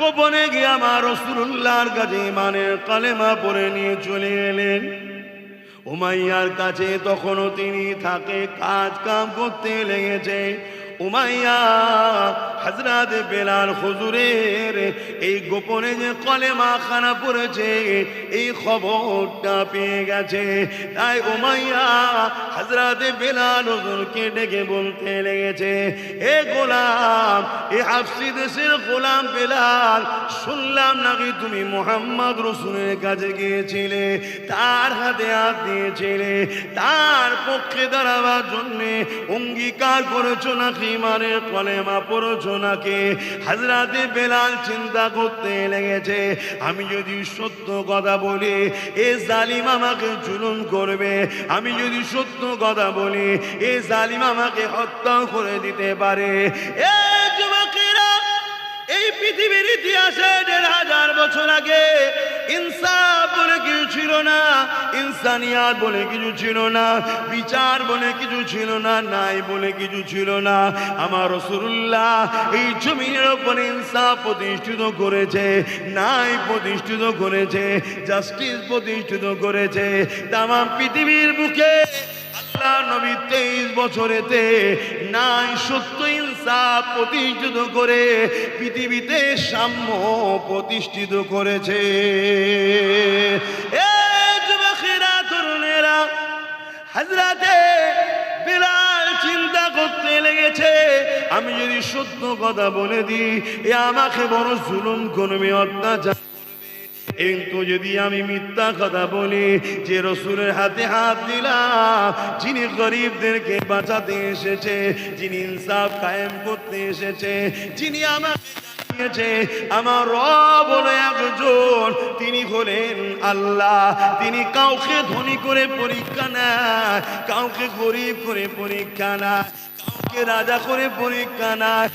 গোপনে গিয়ে আমার রাসূলুল্লাহর কাছে ঈমানের কালেমা পড়ে নিয়ে চলে এলেন। উমাইয়ার কাছে তখনও তিনি থাকে, কাজ কাম করতে লেগেছে। উমাইয়া হযরত বেলাল হুজুরের এই গোপনে যে কলেমা খানা পড়েছে এই খবরটা পেয়ে গেছে। তাই উমাইয়া হযরত বেলাল হুজুরকে ডেকে বলতে লেগেছে, এ গোলাম, এ হাবশী দেশের গোলাম বেলাল, শুনলাম নাকি তুমি মুহাম্মদ রাসূলের কাছে গিয়েছিলে, তার হাতে হাত দিয়েছিলে, তার পক্ষে দাঁড়াবার জন্যে অঙ্গীকার করেছো নাকি, ঈমানের কলেমা পড়েছো নাকি? হযরত বেলাল চিন্তা করতে লেগেছে, আমি যদি সত্য কথা বলি এ জালিম আমাকে জুলুম করবে, আমি যদি সত্য কথা বলি এ জালিম আমাকে হত্যা করে দিতে পারে। এ যুবকেরা, এই পৃথিবীর ইতিহাসে ১৫০০ বছর আগে ইনসাফ বলে কিছু ছিল না, ইনসানিয়াত বলে কিছু ছিল না, বিচার বলে কিছু ছিল না, ন্যায় বলে কিছু ছিল না। আমার রাসূলুল্লাহ এই জমিনের উপরে ইনসাফ প্রতিষ্ঠিত করেছে, ন্যায় প্রতিষ্ঠিত করেছে, জাস্টিস প্রতিষ্ঠিত করেছে। তাম পৃথিবীর বুকে আল্লাহ নবী 23 বছরেতে ন্যায় সত্য ইনসাফ প্রতিষ্ঠিত করে পৃথিবীতে সাম্য প্রতিষ্ঠিত করেছে। এ যুবকেরা, তরুণেরা, হযরতে বেলাল চিন্তা করতে লেগেছে, আমি যদি সত্য কথা বলে দিই এ আমাকে বড় জুলুম করবে, অত্যাচার। কিন্তু যদি আমি মিথ্যা কথা বলি যে রাসূলের হাতে হাত দিলাম, যিনি গরিবদেরকে বাঁচাতে এসেছে, যিনি ইনসাফ কায়েম করতে এসেছে, যিনি আমাকে জানিয়েছে আমার রব হলো একজন, তিনি হলেন আল্লাহ। তিনি কাউকে ধনী করে পরীক্ষা নেয়, কাউকে গরিব করে পরীক্ষা নেয়, কাউকে রাজা করে পরীক্ষা নেয়,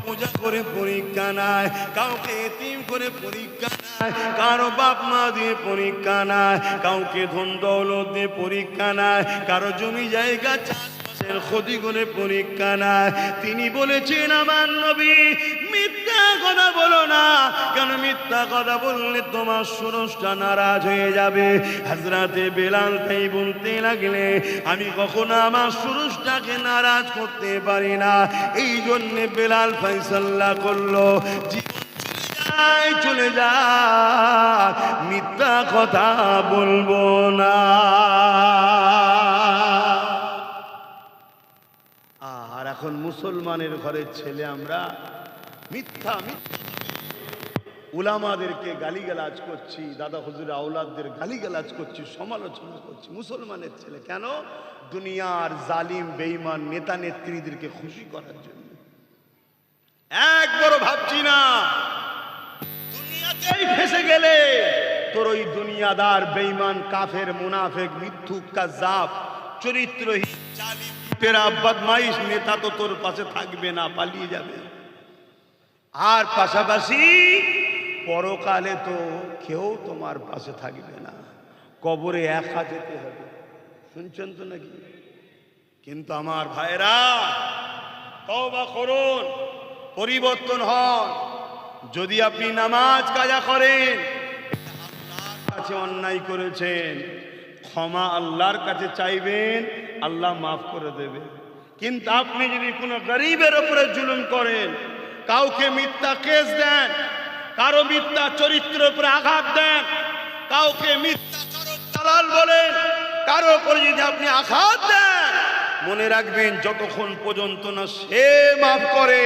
পূজা করে পরীক্ষা নাই, কাউকে এতিম করে পরীক্ষা নাই, কারো বাপ মা দিয়ে পরীক্ষা নাই, কাউকে ধন দৌলত দিয়ে পরীক্ষা নাই, কারো জমি জায়গা চাষবাসের ক্ষতি করে পরীক্ষা নাই। তিনি বলেছেন আমার নবী, মিথ্যা কথা বলো না, কেন মিথ্যা কথা বললে তোমার স্রষ্টা নারাজ হয়ে যাবে। হযরতে বেলাল তাই বলতে লাগলে, আমি কখনো আমার স্রষ্টাকে নারাজ করতে পারি না, এই জন্যে বেলাল ফয়সালা করলো জীবন চলে যায়, মিথ্যা কথা বলবো না। আর এখন মুসলমানের ঘরের ছেলে আমরা মিথ্যা উলামাদেরকে গালিগালাজ করছি, দাদা হুজুর আওলাদদের গালিগালাজ করছি, সমালোচনা করছি। মুসলমানের ছেলে কেন? দুনিয়ার জালিম বেঈমান নেতা নেত্রীদেরকে খুশি করার জন্য। একবারও ভাবছি না দুনিয়াতেই ফেসে গেলে তোর ওই দুনিয়াদার বেঈমান কাফের মুনাফিক মিথ্যুক কাযাব চরিত্রহীন জালিম তেরা বদমাইশ নেতা তো তোর পাশে থাকবে না, পালিয়ে যাবে। আর পাশাপাশি পরকালে তো কেউ তোমার পাশে থাকবে না, কবরে একা যেতে হবে। শুনছেন তো নাকি? কিন্তু আমার ভাইরা, তওবা করুন, পরিবর্তন হন। যদি আপনি নামাজ কাজা করেন, আল্লাহর কাছে অন্যায় করেছেন, ক্ষমা আল্লাহর কাছে চাইবেন, আল্লাহ মাফ করে দেবে। কিন্তু আপনি যদি কোনো গরিবের উপরে জুলুম করেন, কাউকে মিথ্যা কেস দেন, কারো মিথ্যা চরিত্রের উপরে আঘাত দেন, কাউকে মিথ্যা দালাল বলেন, কারো উপরে যদি আপনি আঘাত দেন, মনে রাখবেন যতক্ষণ পর্যন্ত না সে মাফ করে,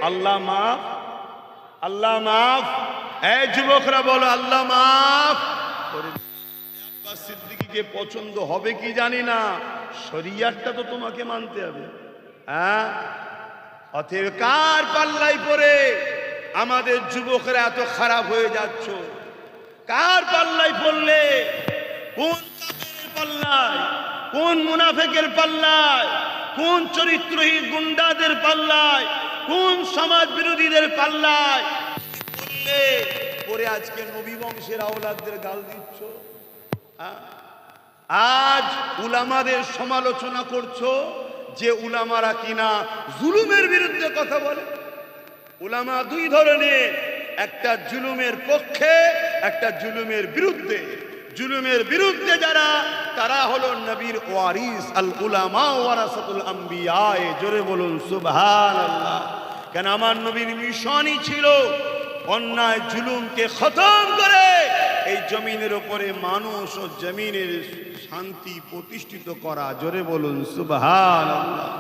আল্লাহ মাফ, আল্লাহ মাফ। এই যুবকরা বলো আল্লাহ মাফ করে। আব্বাস সিদ্দিকীকে পছন্দ হবে কি জানি না, শরিয়াতটা তো তোমাকে মানতে হবে। হ্যাঁ, অতএব কার পাল্লাই পড়ে আমাদের যুবকরা এত খারাপ হয়ে যাচ্ছ? কার পাল্লাই পড়লে? কোন কাফেরের পাল্লায়, কোন মুনাফিকের পাল্লায়, কোন চরিত্রহীন গুন্ডাদের পাল্লায়, কোন সমাজ বিরোধীদের পাল্লায় পড়লে পরে আজকে নবী বংশের আওলাদদের গাল দিচ্ছ? আজ উলামাদের সমালোচনা করছো, যে উলামারা কিনা জুলুমের বিরুদ্ধে কথা বলে। উলামা দুই ধরনের, একটা জুলুমের পক্ষে, একটা জুলুমের বিরুদ্ধে। জুলুমের বিরুদ্ধে যারা, তারা হলো নবীর ওয়ারিস, আল উলামা ওয়ারাসাতুল আম্বিয়া। জোরে বলুন সুবহানাল্লাহ। কেন আমার নবীর মিশনই ছিল অন্যায় জুলুমকে খতম করে এই জমিনের উপরে মানুষ ও জমিনের শান্তি প্রতিষ্ঠিত করা। জোরে বলুন সুবহানাল্লাহ।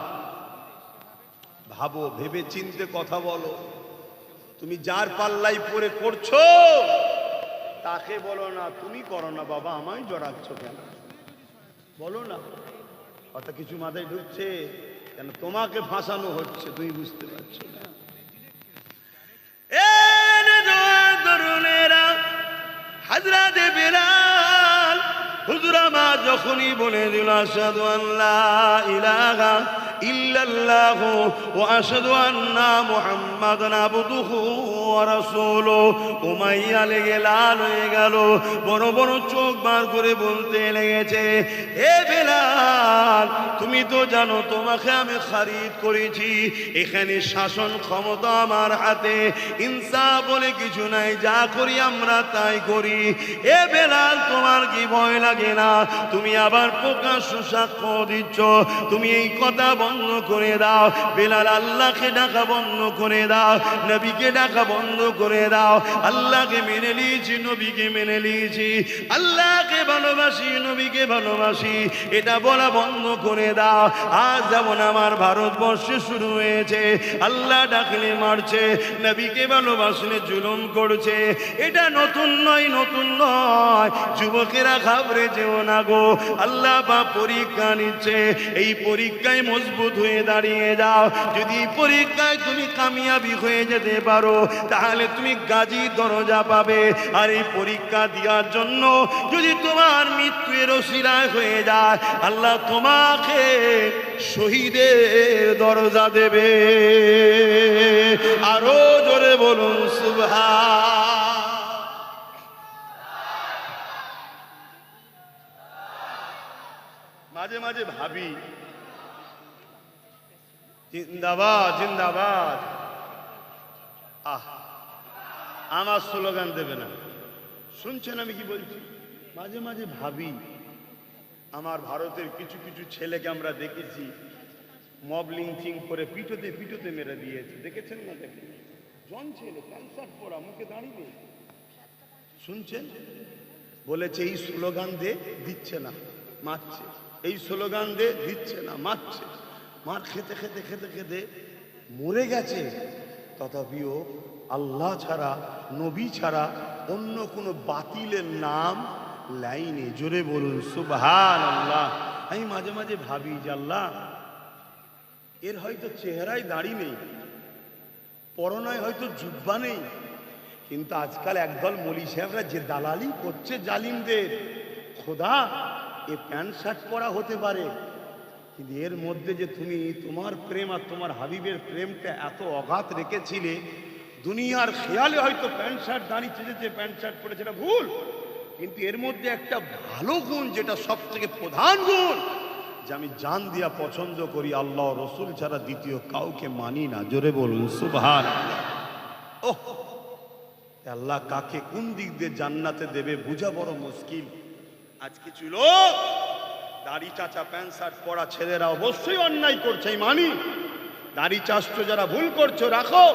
ভাবো, ভেবে চিন্তে কথা বলো। তুমি যার পাল্লাই পড়ে করছো তাকে বলো না তুমি করো না, বাবা আমায় জড়াচ্ছ কেন, বলো না। কথা কিছু মাথায় ঢুকছে? কেন তোমাকে ফাঁসানো হচ্ছে, তুমি বুঝতে পারছো না। হযরত বিলাল হুজুর আমার যখনই বলে দিল আশহাদু আল্লা ইলাহা ইল্লাল্লাহু ওয়া আশহাদু আন্না মুহাম্মাদান আবদুহু ওয়া রাসূলুহু, উমাইয়া লেগে লাল হয়ে গেল, বড় বড় চোখ বার করে বলতে লেগেছে, এ বিলাল তুমি তো জানো তোমাকে আমি খারিদ করেছি, এখানে শাসন ক্ষমতা আমার হাতে, ইনসাফ বলে কিছু নাই, যা করি আমরা তাই করি। এ বিলাল তোমার কি ভয় লাগে না? তুমি আবার প্রকাশ্য সাক্ষ্য দিচ্ছ, তুমি এই কথা বন্ধ করে দাও। বিলাল আল্লাহকে ডাকা বন্ধ করে দাও, নবীকে ডাকা বন্ধ করে দাও। আল্লাহকে মেনে নিয়েছি, নবীকে মেনে নিয়েছি, আল্লাহকে ভালোবাসি, নবীকে ভালোবাসি, এটা বলা বন্ধ করে দাও। আজ যেমন আমার ভারতবর্ষে শুরু হয়েছে, আল্লাহ ডাকলে মারছে, নবীকে ভালোবাসলে জুলুম করছে, এটা নতুন নয়, নতুন নয়। যুবকেরা ঘাবড়ে যেও না গো, আল্লাহ বা পরীক্ষা নিচ্ছে, এই পরীক্ষায় মজবুত হয়ে দাঁড়িয়ে যাও। যদি পরীক্ষায় তুমি কামিয়াবি হয়ে যেতে পারো তাহলে তুমি গাজী দরজা পাবে। আর এই পরীক্ষা দেওয়ার জন্য যদি তোমার মৃত্যুর ওসিলায় হয়ে যায়, আল্লাহ তোমাকে শহীদের দরজা দেবে। আরো জোরে বলুন সুবহান। মাঝে মাঝে ভাবি, জিন্দাবাদ জিন্দাবাদ, আমার স্লোগান দেবে না, শুনছেন আমি কি বলছি? মাঝে মাঝে ভাবি, আমার ভারতের কিছু কিছু ছেলেকে আমরা দেখেছি মব লিঞ্চিং করে পিটোতে পিটোতে মেরে দিয়েছে, দেখেছেন না? দেখেন, জন ছেলে, প্যান্ট শার্ট পরা, মুখে দাঁড়িয়ে, শুনছেন? বলেছে এই স্লোগান দে, দিচ্ছে না, মারছে, এই স্লোগান দে, দিচ্ছে না, মারছে, মার খেতে খেতে খেতে খেতে মরে গেছে। তথাপিও আল্লাহ ছাড়া, নবী ছাড়া অন্য কোনো বাতিলের নাম লাইনে। জোরে বলুন সুবহানাল্লাহ। আমি মাঝে মাঝে ভাবি যে আল্লাহ, এর হয়তো চেহারায় দাড়ি নেই, পরনায় হয়তো জুব্বা নেই, কিন্তু আজকাল একদল মলি সাহেবরা যে দালালি করছে জালিমদের, খোদা এ প্যান্ট শার্ট পরা হতে পারে, কিন্তু এর মধ্যে যে তুমি তোমার প্রেম আর তোমার হাবিবের প্রেমটা এত অগাধ রেখেছিলে, দুনিয়ার খেয়ালে হয়তো প্যান্ট শার্ট দাঁড়িয়ে চেয়েছে, প্যান্ট শার্ট পরে, সেটা ভুল, কিন্তু এর মধ্যে একটা ভালো গুণ, যেটা সব থেকে প্রধান গুণ, যে আমি জান দিয়া পছন্দ করি, আল্লাহ রসুল ছাড়া দ্বিতীয় কাউকে মানি না। জোরে বলুন সুবহানাল্লাহ। ওহ, আল্লাহ কাকে কোন দিক দিয়ে জান্নাতে দেবে বোঝা বড় মুশকিল। আজ কিছু লোক দাড়ি চাচা প্যান্ট শার্ট পরা ছেলেরা অবশ্যই অন্যায় করছে, মানি। দাড়ি চাষছো যারা ভুল করছো রাখো,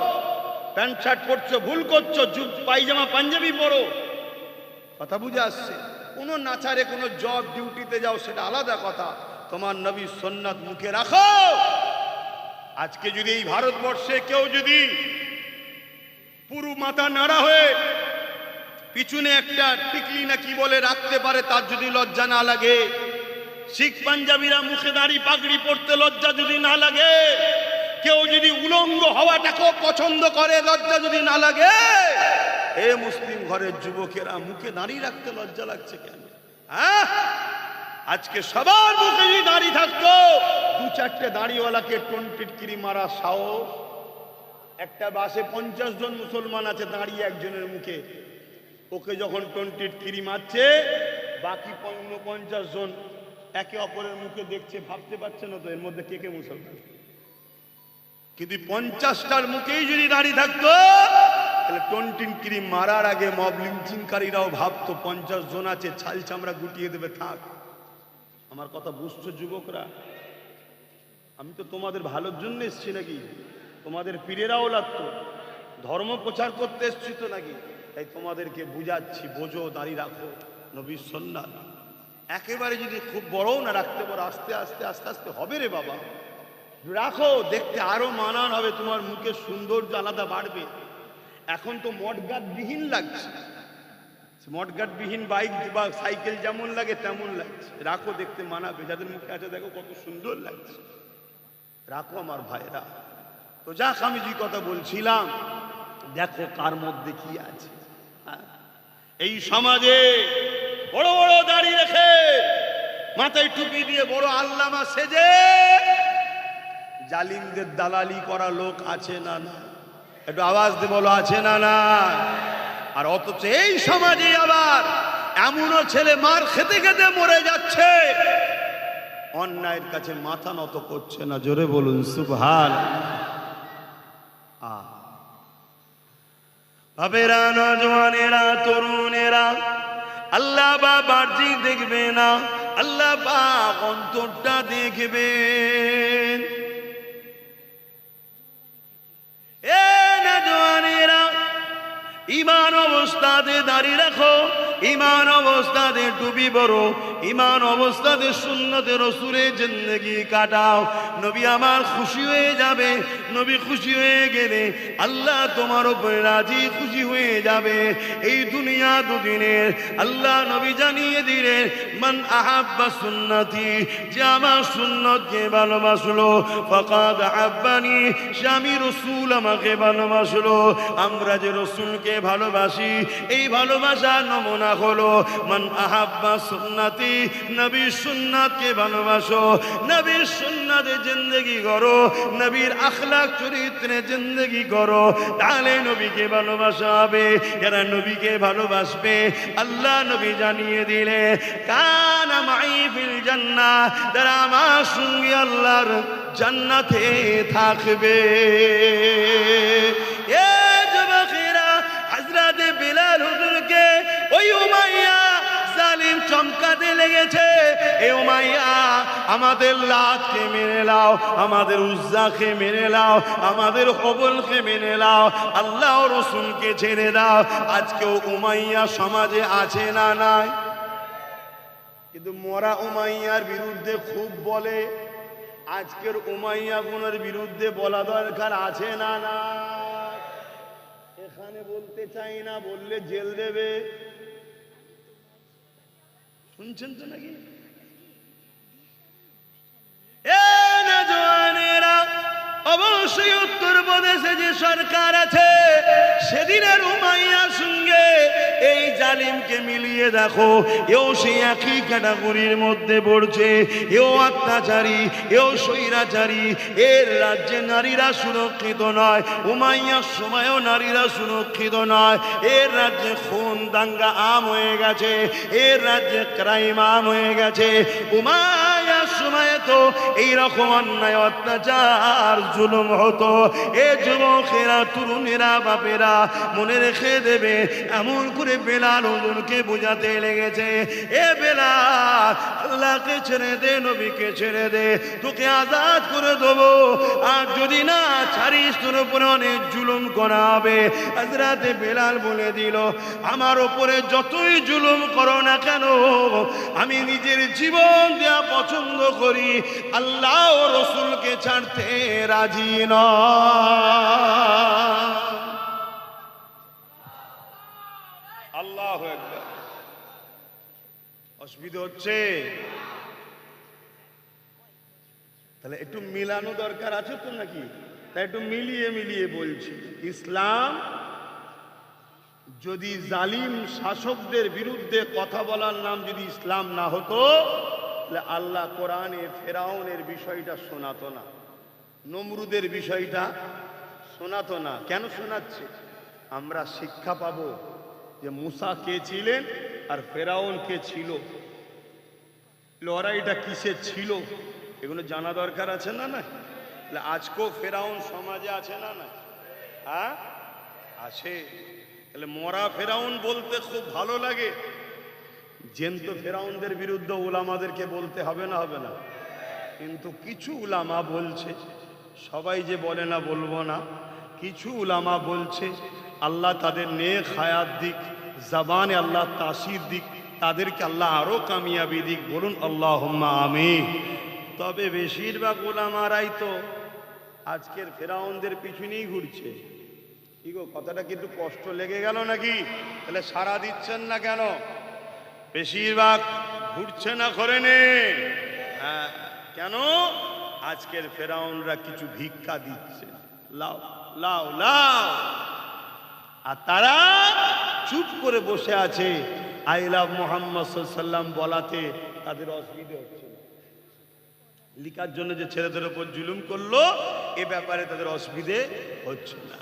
প্যান্ট শার্ট পরছো ভুল করছো, পায়জামা পাঞ্জাবি পরো, কথা বুঝে আসছে। কোনো নাচারে কোনো জব ডিউটিতে যাও, সেটা আলাদা কথা, তোমার নবীর সুন্নাত মুখে রাখো। আজকে যদি এই ভারতবর্ষে কেউ যদি পুরো মাথা নাড়া হয়ে পিছনে একটা টিকলি না কি বলে রাখতে পারে, তার যদি লজ্জা না লাগে, শিখ পাঞ্জাবিরা মুখে দাড়ি পাগড়ি পড়তে লজ্জা যদি না লাগে, কেউ যদি উলঙ্গ হওয়াটাকেও পছন্দ করে, লজ্জা যদি না লাগে, এ মুসলিম ঘরের যুবকেরা মুখে দাড়ি রাখতে লজ্জা লাগছে কেন? হ্যাঁ, আজকে সবার মুখে যদি দাড়ি থাকতো, দু চারটে দাড়িওয়ালাকে টিটকিরি মারা সাহস। একটা বাসে 50 জন মুসলমান আছে, দাঁড়িয়ে একজনের মুখে, ওকে যখন টিটকিরি মারছে, বাকি 49 জন একে অপরের মুখে দেখছে, ভাবতে পারছে না তো এর মধ্যে কে কে মুসলমান। কিন্তু 50টার মুখেই যদি দাঁড়িয়ে থাকতো, তাহলে টন্টিন ক্রিম মারার আগে মব লিঞ্চিংকারীরাও ভাবতো 50 জন আছে, ছাল চামড়া গুটিয়ে দেবে, থাক। আমার কথা বুঝছো যুবকরা? আমি তো তোমাদের ভালোর জন্য এসছি নাকি? তোমাদের পীরেরাও লাগতো, ধর্ম প্রচার করতে এসছি তো নাকি? তাই তোমাদেরকে বুঝাচ্ছি, বোঝো, দাঁড়িয়ে রাখো নবীর সুন্নাত। একেবারে যদি খুব বড়ও না রাখতে পারো, আস্তে আস্তে আস্তে আস্তে হবে রে বাবা। রাখো, দেখতে আরো মানান হবে, তোমার মুখের সৌন্দর্য আলাদা বাড়বে। এখন তো মডগার্ড বিহীন লাগছে, মডগার্ড বিহীন বাইক বা সাইকেল যেমন লাগে তেমন লাগছে। রাখো, দেখতে মানাবে। যাদের মুখে আছে দেখো কত সুন্দর লাগছে, রাখো আমার ভাইরা। তো যাক, আমি যে কথা বলছিলাম, দেখো কার মধ্যে কি আছে। এই সমাজে বড় বড় দাড়ি রেখে মাথায় টুপি দিয়ে বড় আল্লামা সেজে জালিমদের দালালি করা লোক আছে না না? একটু আওয়াজ দিয়ে বলো, আছে না না? আর অথচ এই সমাজে আবার এমনও ছেলে মার খেতে খেতে মরে যাচ্ছে, অন্যায়ের কাছে মাথা নত করছে না। জোরে বলুন সুবহানাল্লাহ। বাবেরা, নজওয়ানেরা, তরুণেরা, আল্লাহ বা বাহ্যিক দেখবে না, আল্লাহ বা অন্তরটা দেখবেন। এ নজওয়ানেরা, ইমান অবস্থাতে দাঁড়িয়ে রাখো, ইমান অবস্থাতে টুপি পরো, ইমান অবস্থাতে সুন্নতে রাসূলের জিন্দেগি কাটাও। নবী আমার খুশি হয়ে যাবে। নবী খুশি হয়ে গেলে আল্লাহ তোমার উপরে রাজি খুশি হয়ে যাবে। এই দুনিয়া দুদিনের। আল্লাহ নবী জানিয়ে দিলেন, মান আহাব্বা সুন্নতি, যে আমার সুন্নতকে ভালোবাসলো, ফাকাদ আহাব্বানি, স্বামী রাসূল আমাকে ভালোবাসলো। আমরা যে রাসূলকে ভালোবাসি, এই ভালোবাসার নমুনা হলো মান আহাব্বা সুন্নতি, নবীর সুন্নাতকে ভালোবাসো, নবীর সুন্নাতে জিন্দেগি করো, নবীর আখলাক চরিত্রে জিন্দেগি করো, তাহলে নবীকে ভালোবাসা হবে। যারা নবীকে ভালোবাসবে, আল্লাহ নবী জানিয়ে দিলে, কানা মাই ফিল জান্নাহ, তারা আমার সঙ্গে আল্লাহর জান্নাতে থাকবে। এ যুবকেরা, হযরত বিলাল হুজুরকে ওই উমাইয়া জালিম চমকাতে লেগেছে। এ উমাইয়া, আমাদের লাতকে মেনে নাও, আমাদের উজ্জাকে মেনে নাও, আমাদের হবলকে মেনে নাও, আল্লাহ ও রাসূলকে ছেড়ে দাও। আজকেও উমাইয়া সমাজে আছে না নাই? কিন্তু মরা উমাইয়ার বিরুদ্ধে খুব বলে। আজকের উমাইয়া গুনের বিরুদ্ধে বলা দরকার আছে না না? এখানে বলতে চাই না, বললে জেল দেবে। শুনছেন তো নাকি? অবশ্যই উত্তরপ্রদেশে যে সরকার আছে, সেদিনের উমাইয়ার সঙ্গে এই জালিমকে মিলিয়ে দেখো, এও সেই একই ক্যাটাগরির মধ্যে পড়ছে। এও অত্যাচারী, এও স্বৈরাচারী। এর রাজ্যে নারীরা সুরক্ষিত নয়, উমাইয়ার সময়ও নারীরা সুরক্ষিত নয়। এর রাজ্যে খুন দাঙ্গা আম হয়ে গেছে, এর রাজ্যে ক্রাইম আম হয়ে গেছে। উমাইয়ার সময় তো এইরকম অন্যায় অত্যাচার জুলুম হতো। এ যুবকেরা, তরুণেরা, বাপেরা, মনে রেখে দেবে। এমন করে বেলাল হুজুরকে বোঝাতে লেগেছে, এ বেলাল, আল্লাহকে ছেড়ে দে, নবীকে ছেড়ে দে, তোকে আজাদ করে দেবো। আর যদি না ছাড়িস, তোর উপরে অনেক জুলুম করা হবে। হযরত বেলাল বলে দিল, আমার উপরে যতই জুলুম করো না কেন, আমি নিজের জীবন দেওয়া পছন্দ করি, আল্লাহ ও রাসূলকে ছাড়তে রাজি নয়। আল্লাহু আকবার। অসুবিধা হচ্ছে? তাহলে একটু মিলানো দরকার আছে তো নাকি? তাই একটু মিলিয়ে মিলিয়ে বলছি। ইসলাম যদি জালিম শাসকদের বিরুদ্ধে কথা বলার নাম যদি ইসলাম না হতো, তাহলে আল্লাহ কোরআনে ফেরাউনের বিষয়টা শোনাতো না, নমরুদের বিষয়টা শোনাতো না। কেন শোনাচ্ছে? আমরা শিক্ষা পাবো যে মুসা কে ছিলেন আর ফেরাউন কে ছিল, লড়াইটা কিসে ছিল, এগুলো জানা দরকার আছে না? না আজকেও ফেরাউন সমাজে আছে না? না, হ্যাঁ, আছে। তাহলে মরা ফেরাউন বলতে খুব ভালো লাগে, জ্যান্ত ফেরাউনদের বিরুদ্ধে উলামাদেরকে বলতে হবে না হবে না? কিন্তু কিছু উলামা বলছে, সবাই যে বলে না বলবো না, কিছু উলামা বলছে আল্লাহ তাদের নেক হায়াত দিক, জবানে আল্লাহ তাসির দিক, তাদেরকে আল্লাহ আরো কামিয়াবি দিক, বলুন আল্লাহুম্মা আমিন। তবে বেশিরভাগ উলামারাই তো আজকের ফেরাউনদের পিছনেই ঘুরছে। কি গো, কথাটা কিন্তু কষ্ট লেগে গেল নাকি? তাহলে সাড়া দিচ্ছেন না কেন? বেশিরভাগ ঘুরছে না করে নে। হ্যাঁ, কেন? আজকের ফেরাউনরা কিছু ভিক্ষা দিচ্ছে, লাও লাও লাও, আর তারা চুপ করে বসে আছে। আই লাভ মোহাম্মদ সাল্লাম বলাতে তাদের অসুবিধা হচ্ছে না। লিখার জন্য যে ছেলেদের উপর জুলুম করলো, এ ব্যাপারে তাদের অসুবিধে হচ্ছে না।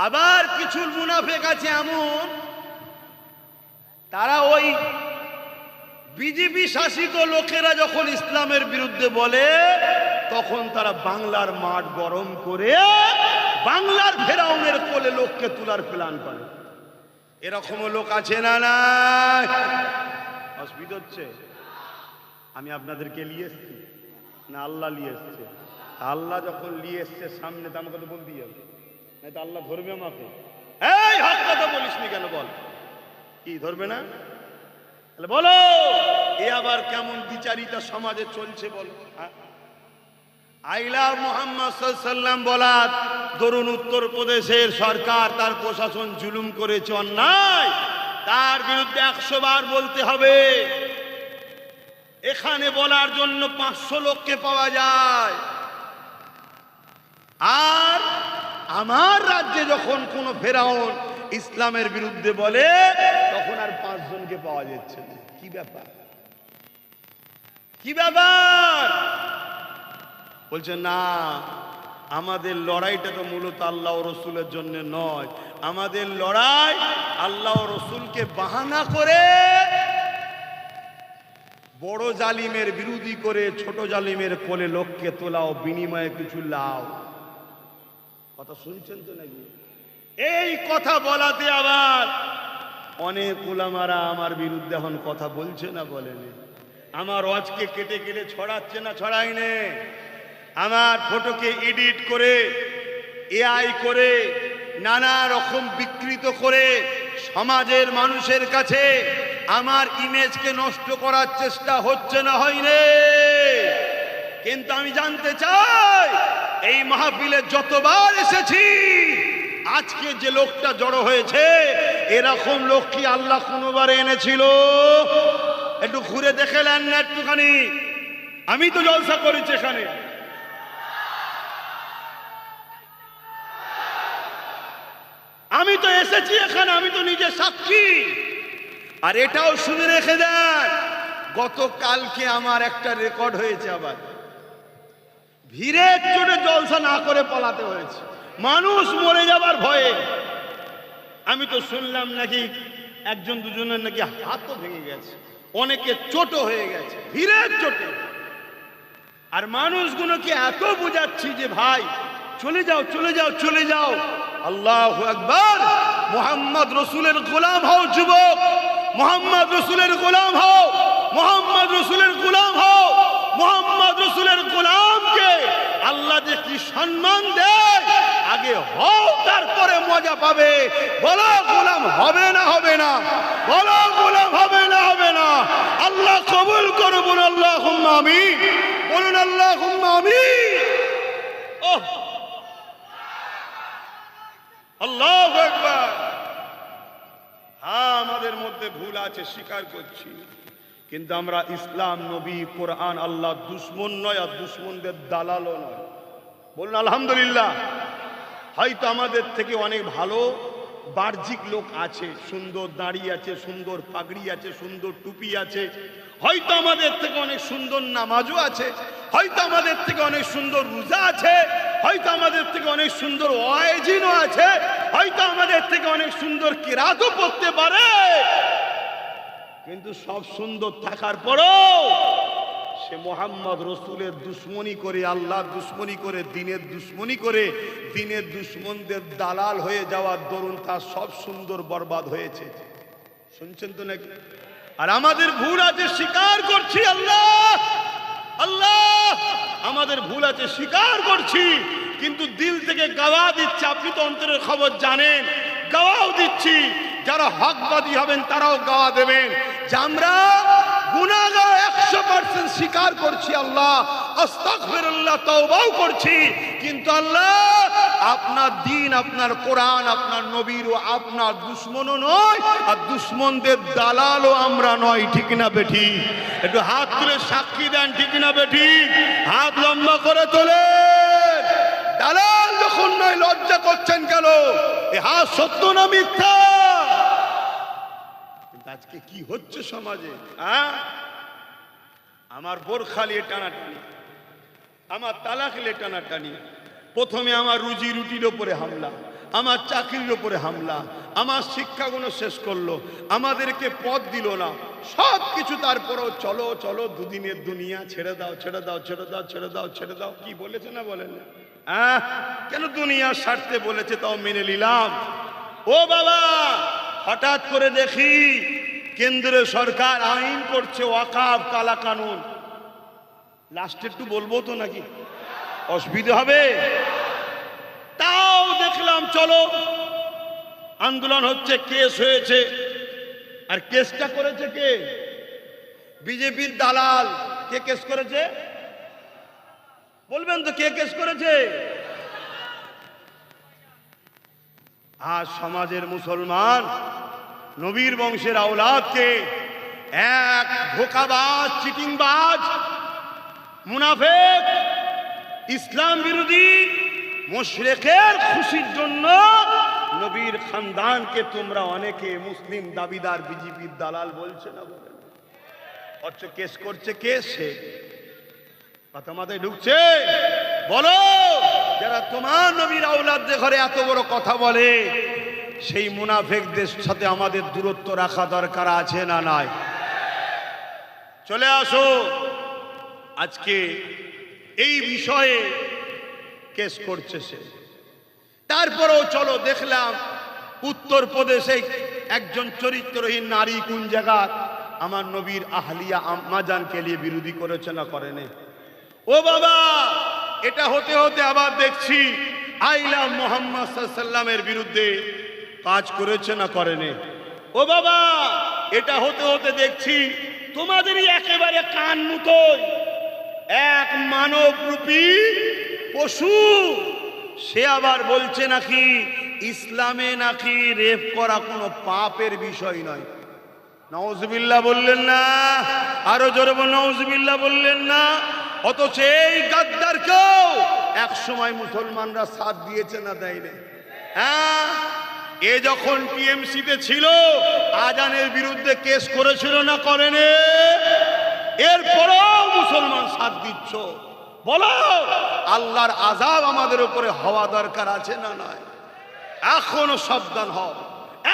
আবার কিছু মুনাফিক আছে এমন, তারা ওই বিজেপি শাসিত লোকেরা যখন ইসলামের বিরুদ্ধে বলে, তখন তারা বাংলার মাঠ গরম করে বাংলার ফেরাউনের কোলে লোককে তোলার প্ল্যান করে। এরকমও লোক আছে না? না, অসুবিধা হচ্ছে। আমি আপনাদেরকে নিয়ে এসছি না আল্লাহ নিয়ে এসছে? আল্লাহ যখন নিয়ে এসছে সামনে, তো আমাকে তো বলতেই হবে, নাই তো আল্লাহ ধরবে আমাকে। এই হক কথা বলিস নি কেন? বল, কি ধরবে না? তাহলে বলো, এ আবার কেমন দ্বিচারিতা সমাজে চলছে বলো? আইলা মুহাম্মদ সাল্লাম বলাত, ধরুন উত্তরপ্রদেশের সরকার তার প্রশাসন জুলুম করেছে, অন্যায়, তার বিরুদ্ধে 100 বার বলতে হবে। এখানে বলার জন্য 500 লোককে পাওয়া যায়। আর আমার রাজ্যে যখন কোন ফেরাউন ইসলামের বিরুদ্ধে বলে, তখন আর 5 জনকে পাওয়া যাচ্ছে না। কি ব্যাপার? কি ব্যাপার? বলছে না, আমাদের লড়াইটা তো মূলত আল্লাহ ও রসুলের জন্য নয়, আমাদের লড়াই আল্লাহ ও রসুলকে বাহানা করে বড় জালিমের বিরোধী করে ছোট জালিমের কোলে লোককে তোলাও, বিনিময়ে কিছু লাও। কথা শুনছেন তো নাকি? এই কথা বলাতে আবার অনেক উলামারা আমার বিরুদ্ধে এখন কথা বলছে না বলেনি? আমার ওয়াজকে কেটে কেটে ছড়াচ্ছে না ছড়াইনে? আমার ফটোকে এডিট করে, এআই করে, নানা রকম বিকৃত করে সমাজের মানুষের কাছে আমার ইমেজকে নষ্ট করার চেষ্টা হচ্ছে না হয়নি? কিন্তু আমি জানতে চাই, এই মাহফিলে যতবার এসেছি, আজকে যে লোকটা জড়ো হয়েছে, এরকম লোক কি আল্লাহ কোনোবারে এনেছিল? একটু ঘুরে দেখে নেন না একটুখানি। আমি তো জলসা করেছি এখানে, আমি তো এসেছি এখানে, আমি তো নিজে সাক্ষী। আর এটাও শুনে রেখে দেন, গতকালকে আমার একটা রেকর্ড হয়েছে, আবার ভিড়ের চোটে জলসা না করে পালাতে হয়েছে, মানুষ মরে যাবার ভয়ে। আমি তো শুনলাম নাকি একজন দুজনের নাকি হাতও ভেঙে গেছে, অনেকে চোটও হয়ে গেছে ভিড়ের চোটে। আর মানুষগুলোকে এত বোঝাচ্ছি যে ভাই চলে যাও চলে যাও চলে যাও। আল্লাহু আকবার। মুহাম্মদ রসুলের গোলাম হও যুবক, মুহাম্মদ রসুলের গোলাম হও, মুহাম্মদ রসুলের গোলাম হও। মুহাম্মদ রসুলের গোলামকে আল্লাহ যে কি সম্মান দেয়, আগে হও তারপরে মজা পাবে। বলো গোলাম হবে না হবে না? বলো গোলাম হবে না হবে না? আল্লাহ কবুল করো, বলুন আল্লাহুম্মা আমিন, বলুন আল্লাহুম্মা আমিন। ওহ আল্লাহু আকবার। হ্যাঁ, আমাদের মধ্যে ভুল আছে, স্বীকার করছি, কিন্তু আমরা ইসলাম, নবী, কোরআন, আল্লাহ দুশ্মন নয়, আর দুশ্মনদের দালালও নয়। বলুন আলহামদুলিল্লাহ। হয়তো আমাদের থেকে অনেক ভালো বাহ্যিক লোক আছে, সুন্দর দাড়ি আছে, সুন্দর পাগড়ি আছে, সুন্দর টুপি আছে, হয়তো আমাদের থেকে অনেক সুন্দর নামাজও আছে, হয়তো আমাদের থেকে অনেক সুন্দর রোজা আছে, হয়তো আমাদের থেকে অনেক সুন্দর ওয়াজিনও আছে, হয়তো আমাদের থেকে অনেক সুন্দর কিরাতও পড়তে পারে। কিন্তু সব সুন্দর থাকার পরও সে মোহাম্মদ রসুলের দুশ্মনী করে, আল্লাহর দুশ্মনী করে, দিনের দুশ্মনী করে, দিনের দুশ্মনদের দালাল হয়ে যাওয়ার দরুন তার সব সুন্দর বরবাদ হয়েছে। শুনছেন তো নাকি? আর আমাদের ভুল আছে, স্বীকার করছি, আল্লাহ আল্লাহ আমাদের ভুল আছে, স্বীকার করছি, কিন্তু দিল থেকে গাওয়া দিচ্ছে। আপনি তো অন্তরের খবর জানেন, গাওয়াও দিচ্ছি। যারা হকবাদী হবেন তারাও গাওয়া দেবেন যে আমরা গুনাহগার 100% স্বীকার করছি, আল্লাহ আস্তাগফিরুল্লাহ, তওবাও করছি, কিন্তু আল্লাহ আপনার দিন, আপনার কোরআন, আপনার নবীর ও আপনার দুশ্মনও নয়, আর দুশ্মনদের দালালও আমরা নয়। ঠিক না বেঠি? একটু হাত তুলে সাক্ষী দেন, ঠিক না বেঠি? হাত লম্বা করে তোলে। দালাল যখন নয়, লজ্জা করছেন কেন? এ হাত সত্য না মিথ্যা? আজকে কি হচ্ছে সমাজে? আমার বোরখা নিয়ে টানাটানি, আমার তালাক নিয়ে টানাটানি, প্রথমে আমার রুজি রুটির ওপরে হামলা, আমার চাকরির ওপরে হামলা, আমার শিক্ষাগুলো শেষ করলো, আমাদেরকে পথ দিল না, সব কিছু। তারপরেও চলো চলো, দুদিনের দুনিয়া, ছেড়ে দাও ছেড়ে দাও ছেড়ে দাও ছেড়ে দাও ছেড়ে দাও। কি বলেছে না বলেন? কেন? দুনিয়ার স্বার্থে বলেছে, তাও মেনে নিলাম। ও বাবা, হঠাৎ করে দেখি কেন্দ্রীয় সরকার আইন করছে ওয়াকাফ কালা কানুন। লাস্টে একটু বলবো তো নাকি অসুবিধা হবে? তাও দেখলাম চলো, আন্দোলন হচ্ছে, কেস হয়েছে। আর কেসটা করেছে কে? বিজেপির দালাল। কে কেস করেছে? বলবেন তো কে কেস করেছে? আর সমাজের মুসলমান নবীর বংশের আওলাদকে এক ধোঁকাবাজ, চিটিংবাজ, মুনাফিক, ইসলাম বিরোধী, মুশরিকের খুশির জন্য নবীর খানদানকে তোমরা অনেকে মুসলিম দাবিদার বিজেপির দালাল বলছে না? বলেন। অথচ কেস করছে কে? সে। কথা মাথায় ঢুকছে? বলো, যারা তোমার নবীর আওলাদদের ঘরে এত বড় কথা বলে, সেই মুনাফিকদের সাথে আমাদের দূরত্ব রাখা দরকার আছে না নাই? চলে আসো, আজকে এই বিষয়ে কেস করছে সে। তারপরেও চলো, দেখলাম উত্তরপ্রদেশে একজন চরিত্রহীন নারী কোন জায়গা আমার নবীর আহলিয়া আম্মাজানকে নিয়ে বিরোধী করেছে না করেনি? ও বাবা, এটা হতে হতে আবার দেখছি আইলা মুহাম্মদ সাল্লাল্লাহু আলাইহি ওয়াসাল্লামের বিরুদ্ধে কাজ করেছে না করেনি? ও বাবা, এটা হতে হতে দেখছি তোমাদেরই একেবারে কান মুতোয় এক মানবরূপী পশু, সে আবার বলছে নাকি ইসলামে নাকি রেপ করা কোনো পাপের বিষয় নয়। নাউজুবিল্লাহ বললেন না? আরো জোরে বলুন, নাউজুবিল্লাহ বললেন না? অথচ এই গাদ্দারকেও এক সময় মুসলমানরা সাথ দিয়েছে না দেয়নি? এ যখন টিএমসিতে ছিল, আজানের বিরুদ্ধে কেস করেছিল না করেনি? এরপরেও মুসলমান সাথ দিচ্ছ। বলো, আল্লাহর আযাব আমাদের উপরে হওয়া দরকার আছে না নাই? এখনো সাবধান হও।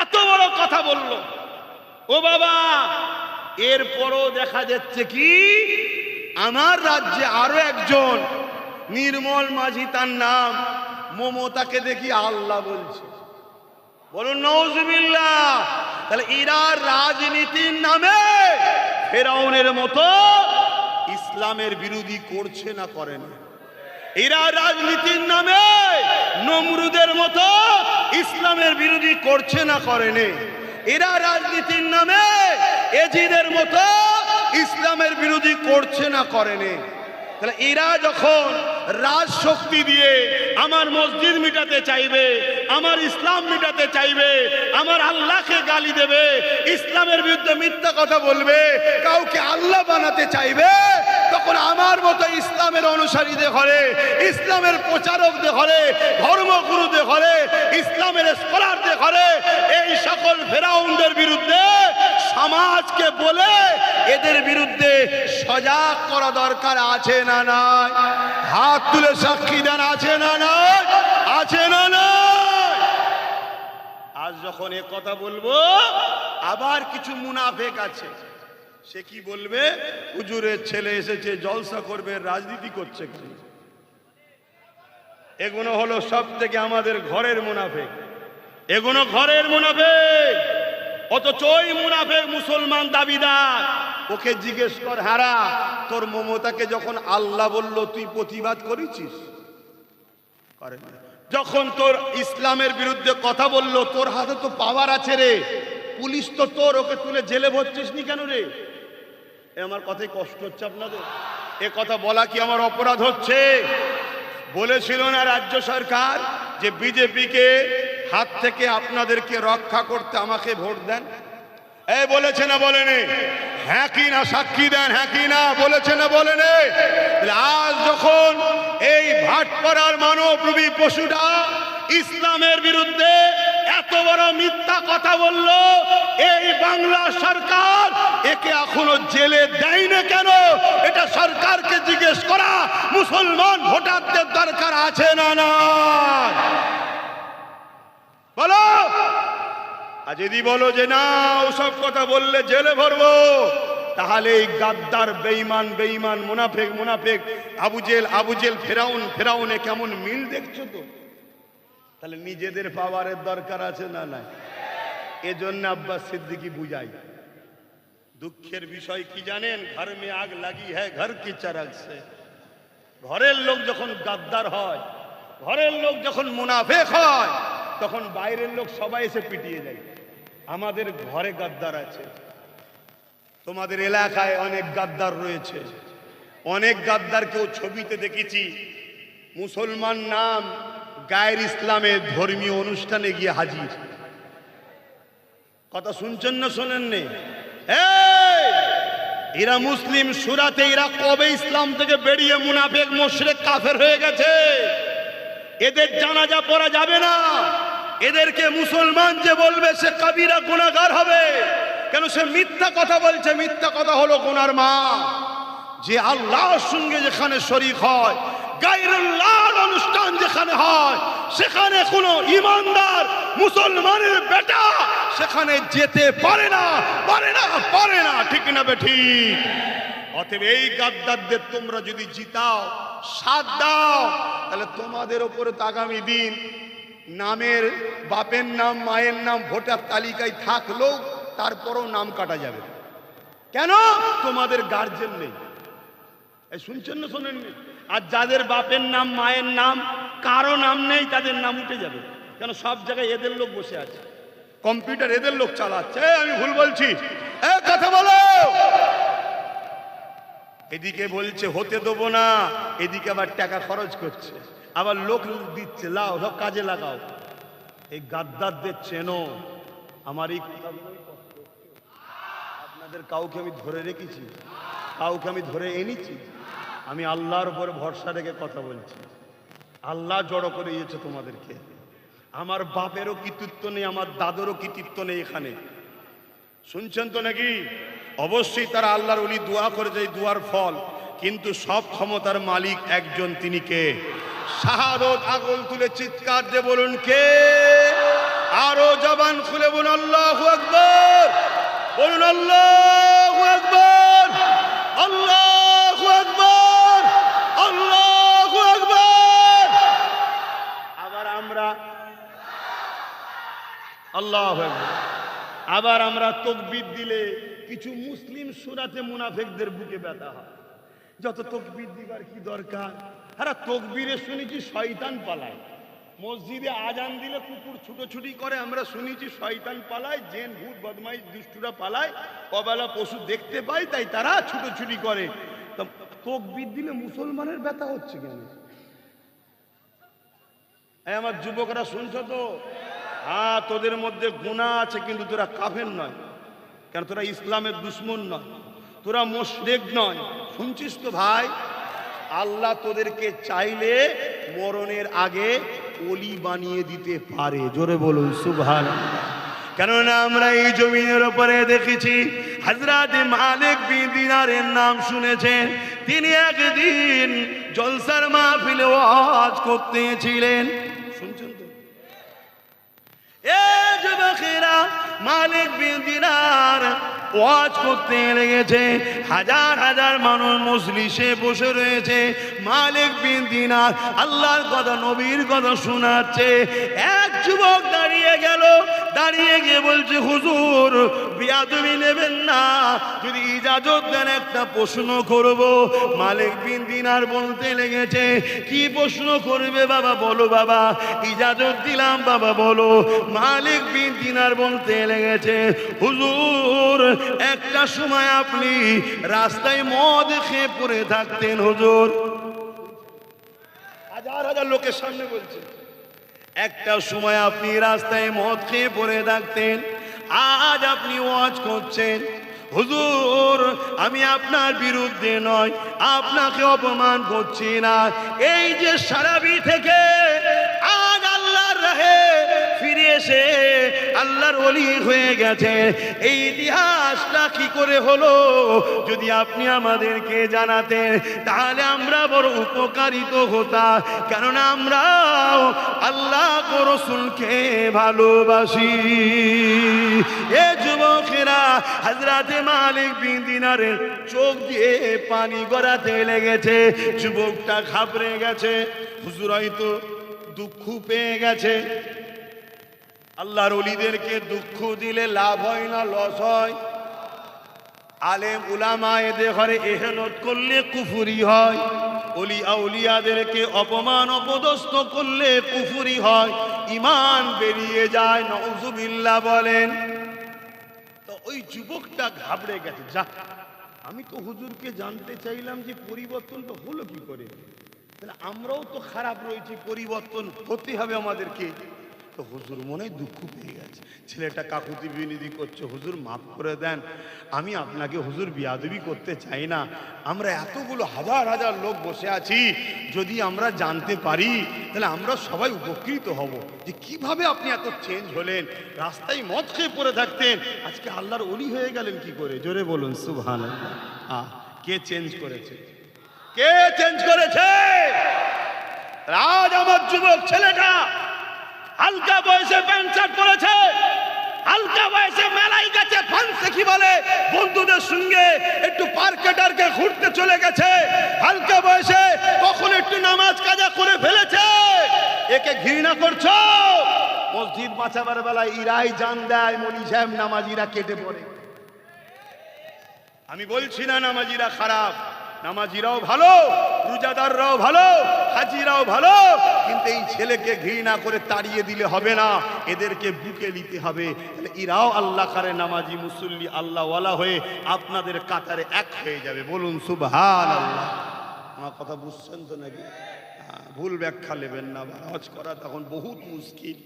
এত বড় কথা বলল। ও বাবা, এরপরও দেখা যাচ্ছে কি আমার রাজ্যে আরো একজন নির্মল মাঝি, তার নাম, মমতাকে দেখি আল্লাহ বলছে। বলুন নাউজুবিল্লাহ। তাহলে এরা রাজনীতির নামে ফেরাউনের মতো ইসলামের বিরোধী করছে না করে না? এরা রাজনীতির নামে নমরুদের মতো ইসলামের বিরোধী করছে না করেনি? এরা রাজনীতির নামে এজিদের মতো ইসলামের বিরোধী করছে না করেনি? তাহলে এরা যখন রাজশক্তি দিয়ে আমার মসজিদ মিটাতে চাইবে, আমার ইসলাম মিটাতে চাইবে, আমার আল্লাহকে গালি দেবে, ইসলামের বিরুদ্ধে মিথ্যা কথা বলবে, কাউকে আল্লাহ বানাতে চাইবে, তখন আমার মতো ইসলামের অনুসারীদের ঘরে, ইসলামের প্রচারকদের ঘরে, ধর্মগুরুদের ঘরে, ইসলামের স্কলারদের ঘরে এই সকল ফেরাউনদের বিরুদ্ধে সমাজকে বলে এদের বিরুদ্ধে সজাগ করা দরকার আছে না নাই? হাত তুলে সাক্ষী দেন, আছে না নাই? আছে না নাই? আজ যখন এ কথা বলবো, আবার কিছু মুনাফিক আছে, সে কি বলবে? হুজুরের ছেলে এসেছে, জলসা করবে, রাজনীতি করছে। এগুলো হলো সব থেকে আমাদের ঘরের মুনাফিক, এগুলো ঘরের মুনাফিক। অথচ ওই মুনাফিক মুসলমান দাবিদার, ওকে জিজ্ঞেস কর, হারা তোর মমতাকে যখন আল্লাহ বলল তুই প্রতিবাদ করেছিস? করে না। যখন তোর ইসলামের বিরুদ্ধে কথা বলল, তোর হাতে তো পাওয়ার আছে রে, পুলিশ তো তোর, ওকে তুলে জেলে ভরছিস নি কেন রে? আমার কথায় কষ্ট হচ্ছে আপনাদের? এ কথা বলা কি আমার অপরাধ হচ্ছে? বলেছিল না রাজ্য সরকার যে বিজেপিকে হাত থেকে আপনাদেরকে রক্ষা করতে আমাকে ভোট দেন? এই বলেছে না বলেনি? হ্যাঁ কি না সাক্ষী দেন, হ্যাঁ কি না বলেছে না বলেনি? আজ যখন এই ভাটপাড়ার মানবরূপী পশুটা ইসলামের বিরুদ্ধে এত বড় মিথ্যা কথা বলল, এই বাংলা সরকার একে এখনো জেলে দেয় না কেন? এটা সরকারকে জিজ্ঞেস করা মুসলমান ভোটারদের দরকার আছে না না? বলো। আর যদি বলো যে না ওসব কথা বললে জেলে ভরবো, তাহলে এই গাদ্দার বেঈমান মুনাফিক আবু জেল ফেরাউনে কেমন মিল দেখছো তো? তাহলে নিজেদের পাওয়ারের দরকার আছে না নাই? এজন্য আব্বাস সিদ্দিকী বুঝাই। দুঃখের বিষয় কি জানেন? ঘর মে আগ লাগি হ্যায় ঘর কি চারাগ সে। ঘরের লোক যখন গাদ্দার হয়, ঘরের লোক যখন মুনাফিক হয়, তখন বাইরের লোক সবাই এসে পিটিয়ে যায়। আমাদের ঘরে গাদ্দার আছে, তোমাদের এলাকায় অনেক গাদ্দার রয়েছে, অনেক গাদ্দারকেও ছবিতে দেখেছি মুসলমান নাম গায়ের ইসলামের ধর্মীয় অনুষ্ঠানে গিয়ে হাজির। কথা শুনছেন না শোনেননি? এরা মুসলিম সুরাতে, এরা কবে ইসলাম থেকে বেরিয়ে মুনাফিক মুশরিক কাফের হয়ে গেছে? এদের জানাজা পড়া যাবে না। এদেরকে মুসলমান যে বলবে সে কাবিরা গুনাহগার হবে। কেন? সে মিথ্যা কথা বলছে। মিথ্যা কথা হলো গুনার মা। যে আল্লাহর সঙ্গে যেখানে শরীক হয়, গায়রুল্লাহর অনুষ্ঠান যেখানে হয়, সেখানে কোনো ইমানদার মুসলমানের বেটা সেখানে যেতে পারে না। ঠিক না বেঠিক? অতএব এই গাদ্দারদের তোমরা যদি জিতাও, সাথ দাও, তাহলে তোমাদের ওপরে তো আগামী দিন নামের, বাপের নাম মায়ের নাম ভোটার তালিকায় থাকলেও তারপরও নাম কাটা যাবে। কেন? তোমাদের গার্জেন নেই। এই শুনছেন না শোনেননি? আর যাদের বাপের নাম মায়ের নাম কারো নাম নেই, তাদের নাম উঠে যাবে। কেন? সব জায়গায় এদের লোক বসে আছে, কম্পিউটার এদের লোক চালাচ্ছে। আমি ভুল বলছি? কথা বলো। এদিকে বলছে হতে দেবো না, এদিকে আবার টাকা খরচ করছে, আবার লোক দিচ্ছে, লাও সব কাজে লাগাও। এই গাদ্দারদের চেনো? আমার এই কথাগুলো আপনাদের কাউকে আমি ধরে রেখেছি? কাউকে আমি ধরে এনেছি? আমি আল্লাহর উপরে ভরসা রেখে কথা বলছি। আল্লাহ জড়ো করে দিয়েছে তোমাদেরকে। আমার বাপেরও কৃতিত্ব নেই, আমার দাদেরও কৃতিত্ব নেই এখানে। শুনছেন তো নাকি? অবশ্যই তারা আল্লাহর ওলি দোয়া করে যায়, দোয়ার ফল। কিন্তু সব ক্ষমতার মালিক একজন, তিনি কে? শাহাদত আগুন তুলে চিৎকার দিয়ে বলুন কে? আরো জবান খুলে বলুন আল্লাহু আকবার। বলুন আল্লাহু আকবার, আল্লাহু আকবার, আল্লাহু আকবার। আবার আমরা আল্লাহু আকবার। আবার আমরা তাকবীর দিলে কিছু মুসলিম সূরাতে মুনাফিকদের বুকে ব্যথা হয়। যত তাকবীর দিবার কি দরকার? আরে তাকবীরে শুনেছি শয়তান পালায়, মসজিদে আজান দিলে কুকুর ছুটোছুটি করে, আমরা শুনেছি শয়তান পালায়, জিন ভূত বদমাইশ দুষ্টুরা পালায়, অবেলা পশু দেখতে পায় তাই তারা ছুটোছুটি করে। তাকবীর দিলে মুসলমানের ব্যথা হচ্ছে কেন? আমার যুবকরা শুনছো তো? হ্যাঁ, তোদের মধ্যে গুনাহ আছে, কিন্তু তোরা কাফের নয়। কেন? তোরা ইসলামের দুশ্মন নয়, তোরা মুশরিক নয়। শুনছিস তো ভাই? আল্লাহ তোদেরকে চাইলে মরণের আগে ওলি বানিয়ে দিতে পারে। জোরে বলুন সুবহানাল্লাহ। কেননা আমরা এই জমিনের উপরে দেখেছি হযরত মালিক বিন দিনারের নাম শুনেছেন। তিনি একদিন জলসার মাহফিলে ওয়াজ করতেছিলেন। শুনছেন তো? যুবকেরা, মালিক বিন দিনার ওয়াজ করতে লেগেছে। হাজার হাজার মানুষ মজলিসে বসে রয়েছে। মালিক বিন দিনার আল্লাহর কথা, নবীর কথা শোনাচ্ছে। এক যুবক দাঁড়িয়ে গেল, দাঁড়িয়ে গিয়ে বলছে, হুজুর বিয়াদবি নেবেন না, যদি ইজাজত দেন একটা প্রশ্ন করব। মালিক বিন দিনার বলতে লেগেছে, কি প্রশ্ন করবে বাবা? বলো বাবা। ইজাজত দিলাম বাবা, বলো। মালিক বিন দিনার বলতে লেগেছে, হুজুর একটা সময় আপনি রাস্তায় মদ খেয়ে পড়ে থাকতেন হুজুর। হাজার হাজার লোকের সামনে বলছে, একটা সময় আপনি রাস্তায় মদ খেয়ে পড়ে থাকতেন, আজ আপনি ওয়াজ করছেন। হুজুর আমি আপনার বিরুদ্ধে নয়, আপনাকে অপমান করছি না। এই যে সারাবি থেকে আজ আল্লাহর রাহে ফিরে এসে আল্লাহর ওলি হয়ে গেছে, এই ইতিহাসটা কি করে হলো যদি আপনি আমাদেরকে জানাতেন, তাহলে আমরা বড় উপকারিত হতাম। কেননা আমরা আল্লাহ ও রাসূলকে ভালোবাসি। এ যুবকেরা, হযরতে মালিক বিন দিনারের চোখ দিয়ে পানি গড়াতে লেগেছে। যুবকটা ঘাবড়ে গেছে। হুজুর হয়তো দুঃখ পেয়ে গেছে। আল্লাহর ওলিদেরকে দুঃখ দিলে লাভ হয় না লস হয়? আলেম উলামা এদের ঘরে এহেনত করলে কুফরি হয়। ওলি আউলিয়াদেরকে অপমান অপদস্থ করলে কুফরি হয়, ইমান বেরিয়ে যায়। নাউজুবিল্লাহ বলেন। তো ওই যুবকটা ঘাবড়ে গেছে, যা আমি তো হুজুরকে জানতে চাইলাম যে পরিবর্তনটা হলো কি করে, তাহলে আমরাও তো খারাপ রয়েছি, পরিবর্তন হতে হবে আমাদেরকে। তো হুজুর মনে দুঃখ পেয়ে গেছে। ছেলেটা কাকুতি বিনতি করছে, হুজুর মাফ করে দেন, আমি আপনাকে হুজুর বিয়াদবি করতে চাই না। আমরা এতগুলো হাজার হাজার লোক বসে আছি, যদি আমরা জানতে পারি তাহলে আমরা সবাই উপকৃত হব যে কিভাবে আপনি এত চেঞ্জ হলেন। রাস্তায় মদ খেয়ে পড়ে থাকতেন, আজকে আল্লাহর ওলি হয়ে গেলেন কি করে? জোরে বলুন সুবহানাল্লাহ। কে চেঞ্জ করেছে? কে চেঞ্জ করেছে? আজ আমার যুবক ছেলেটা হালকা বয়সে প্যান্ট শার্ট পরেছে, হালকা বয়সে মেলায় গেছে, ফান্সে কি বলে বন্ধুদের সঙ্গে একটু পার্কে টার্কে ঘুরতে চলে গেছে। হালকা বয়সে কখন একটু নামাজ কাজা করে ফেলেছে। একে ঘৃণা করছো? মসজিদ বাঁচাবার বেলায় ইরাই জান দেয়, মলি সাহেব নামাজিরা কেটে পড়ে। আমি বলছি না নামাজিরা খারাপ, নামাজিরাও ভালো, রোজাদাররাও ভালো, হাজিরাও ভালো, কিন্তু এই ছেলেকে ঘৃণা করে তাড়িয়ে দিলে হবে না, এদেরকে বুকে নিতে হবে। এরাও আল্লাহ কারে নামাজি মুসল্লি আল্লাহওয়ালা হয়ে আপনাদের কাতারে এক হয়ে যাবে। বলুন সুবহানাল্লাহ। আমার কথা বুঝছেন তো নাকি? ভুল ব্যাখ্যা নেবেন না। হজ করা তখন বহুত মুশকিল।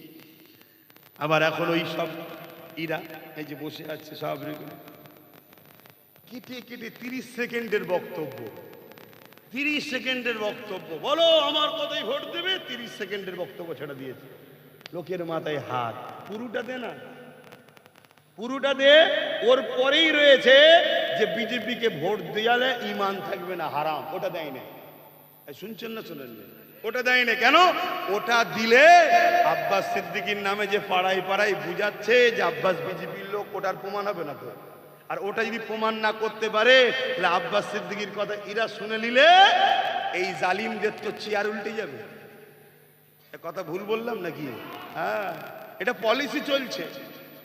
আবার এখন ওই সব ইরা এই যে বসে আছে সব কেটে কেটে 30 সেকেন্ডের বক্তব্য, 30 সেকেন্ডের বক্তব্য, বলো আমার কথাই ভোট দেবে, 30 সেকেন্ডের বক্তব্য ছেড়ে দিয়েছে। লোকের মাথায় হাত। পুরোটা দে না, পুরোটা দে। ওর পরেই রয়েছে যে বিজেপিকে ভোট দেওয়ালে ইমান থাকবে না, হারাম। ওটা দেয় না। শুনছেন না? শুনেন না? ওটা দেয় না। কেন? ওটা দিলে আব্বাস সিদ্দিকীর নামে যে পাড়ায় পাড়ায় বুঝাচ্ছে যে আব্বাস বিজেপির লোক, ওটার প্রমাণ হবে না তো। আর ওটা যদি প্রমাণ না করতে পারে তাহলে আব্বাস সিদ্দিকীর কথা এরা শুনে নিলে এই জালিমদের তো চেয়ার উল্টে যাবে। কথা ভুল বললাম নাকি? হ্যাঁ, এটা পলিসি চলছে,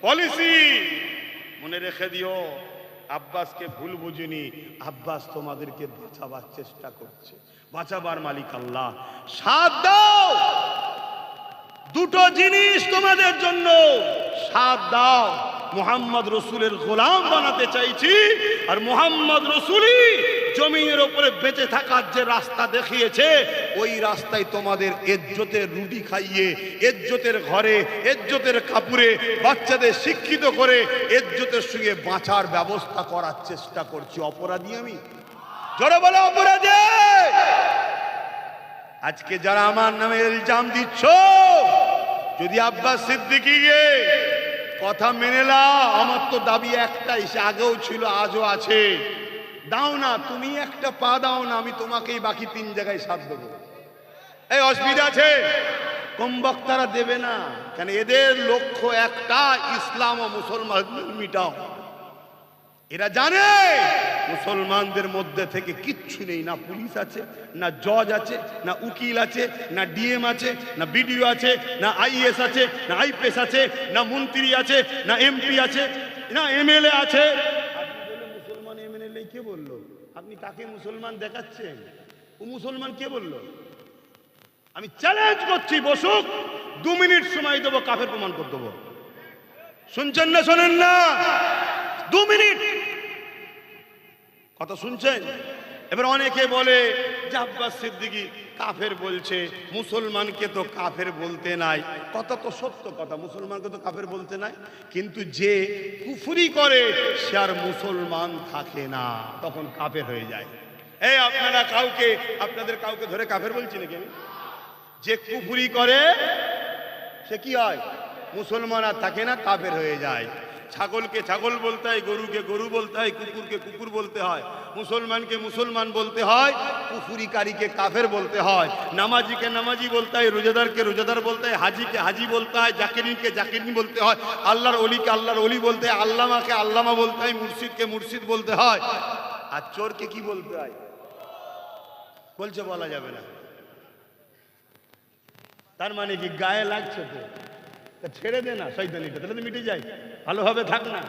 পলিসি। মনে রেখে দিও, আব্বাসকে ভুল বুঝিনি। আব্বাস তোমাদেরকে বাঁচাবার চেষ্টা করছে, বাঁচাবার মালিক আল্লাহ। সাথ দাও, দুটো জিনিস তোমাদের জন্য, সাথ দাও। মুহাম্মদ রসুলের গোলাম বানাতে চাইছি, আর মুহাম্মদ রসুলই জমিনের উপরে বেঁচে থাকার যে রাস্তা দেখিয়েছে, ওই রাস্তায় তোমাদের ইজ্জতের রুটি খাইয়ে, ইজ্জতের ঘরে, ইজ্জতের কাপড়ে বাচ্চাদের শিক্ষিত করে ইজ্জতের সঙ্গে বাঁচার ব্যবস্থা করার চেষ্টা করছি। অপরাধী আমি? জোরে বলো অপরাধী। আজকে যারা আমার নামে ইলজাম দিচ্ছ, যদি আব্বাস সিদ্দিকীকে কথা মেনে নাও, আমার তো দাবি একটাই, সে আগেও ছিল আজও আছে, দাও না, তুমি একটা পা দাও না, আমি তোমাকেই বাকি 3 জায়গায় সাথ দেবো। এই অসুবিধা আছে? কম বক্তারা দেবে না, কেন এদের লক্ষ্য একটা, ইসলাম ও মুসলমান মিটাও। এরা জানে মুসলমানদের মধ্যে থেকে কিচ্ছু নেই, না পুলিশ আছে, না জজ আছে, না উকিল আছে, না ডিএম আছে, না বিডিও আছে, না আইএস আছে, না আইপিএস আছে, না মন্ত্রী আছে, না এমপি আছে, না এমএলএ আছে। আপনি বলে মুসলমান এমএলএ কে বললো? আপনি কাকে মুসলমান দেখাচ্ছেন? ও মুসলমান কে বললো? আমি চ্যালেঞ্জ করছি, বসুক, 2 মিনিট সময় দেবো, কাফের প্রমাণ করে দেবো। শুনছেন না শোনেন না? 2 মিনিট কথা শুনছেন? এবার অনেকে বলে যে আব্বাস সিদ্দিকী কাফের বলছে, মুসলমানকে তো কাফের বলতে নাই। কথা তো সত্য কথা, মুসলমানকে তো কাফের বলতে নাই, কিন্তু যে কুফরি করে সে আর মুসলমান থাকে না, তখন কাফের হয়ে যায়। এই আপনারা কাউকে, আপনাদের কাউকে ধরে কাফের বলছি নাকি আমি? যে কুফরি করে সে কি হয়? মুসলমান আর থাকে না, কাফের হয়ে যায়। ছাগলকে ছাগল বলতে হয়, গরুকে গরু বলতে হয়, কুকুরকে কুকুর বলতে হয়, মুসলমানকে মুসলমান বলতে হয়, কুফরিকারীকে কাফের বলতে হয়, নামাজিকে নামাজি বলতে হয়, রোজাদারকে রোজাদার বলতে হয়, হাজিকে হাজি বলতে হয়, জাকিরিনকে জাকিরিন বলতে হয়, আল্লাহর অলিকে আল্লাহর অলি বলতে হয়, আল্লামাকে আল্লামা বলতে হয়, মুর্শিদকে মুর্শিদ বলতে হয়। আর চোরকে কি বলতে হয়? বলছে বলা যাবে না। তার মানে কি গায়ে লাগছে তো? ছেড়ে দে না শয়তানিটা, তাহলে তো মিটে যায়, ভালোভাবে থাক না।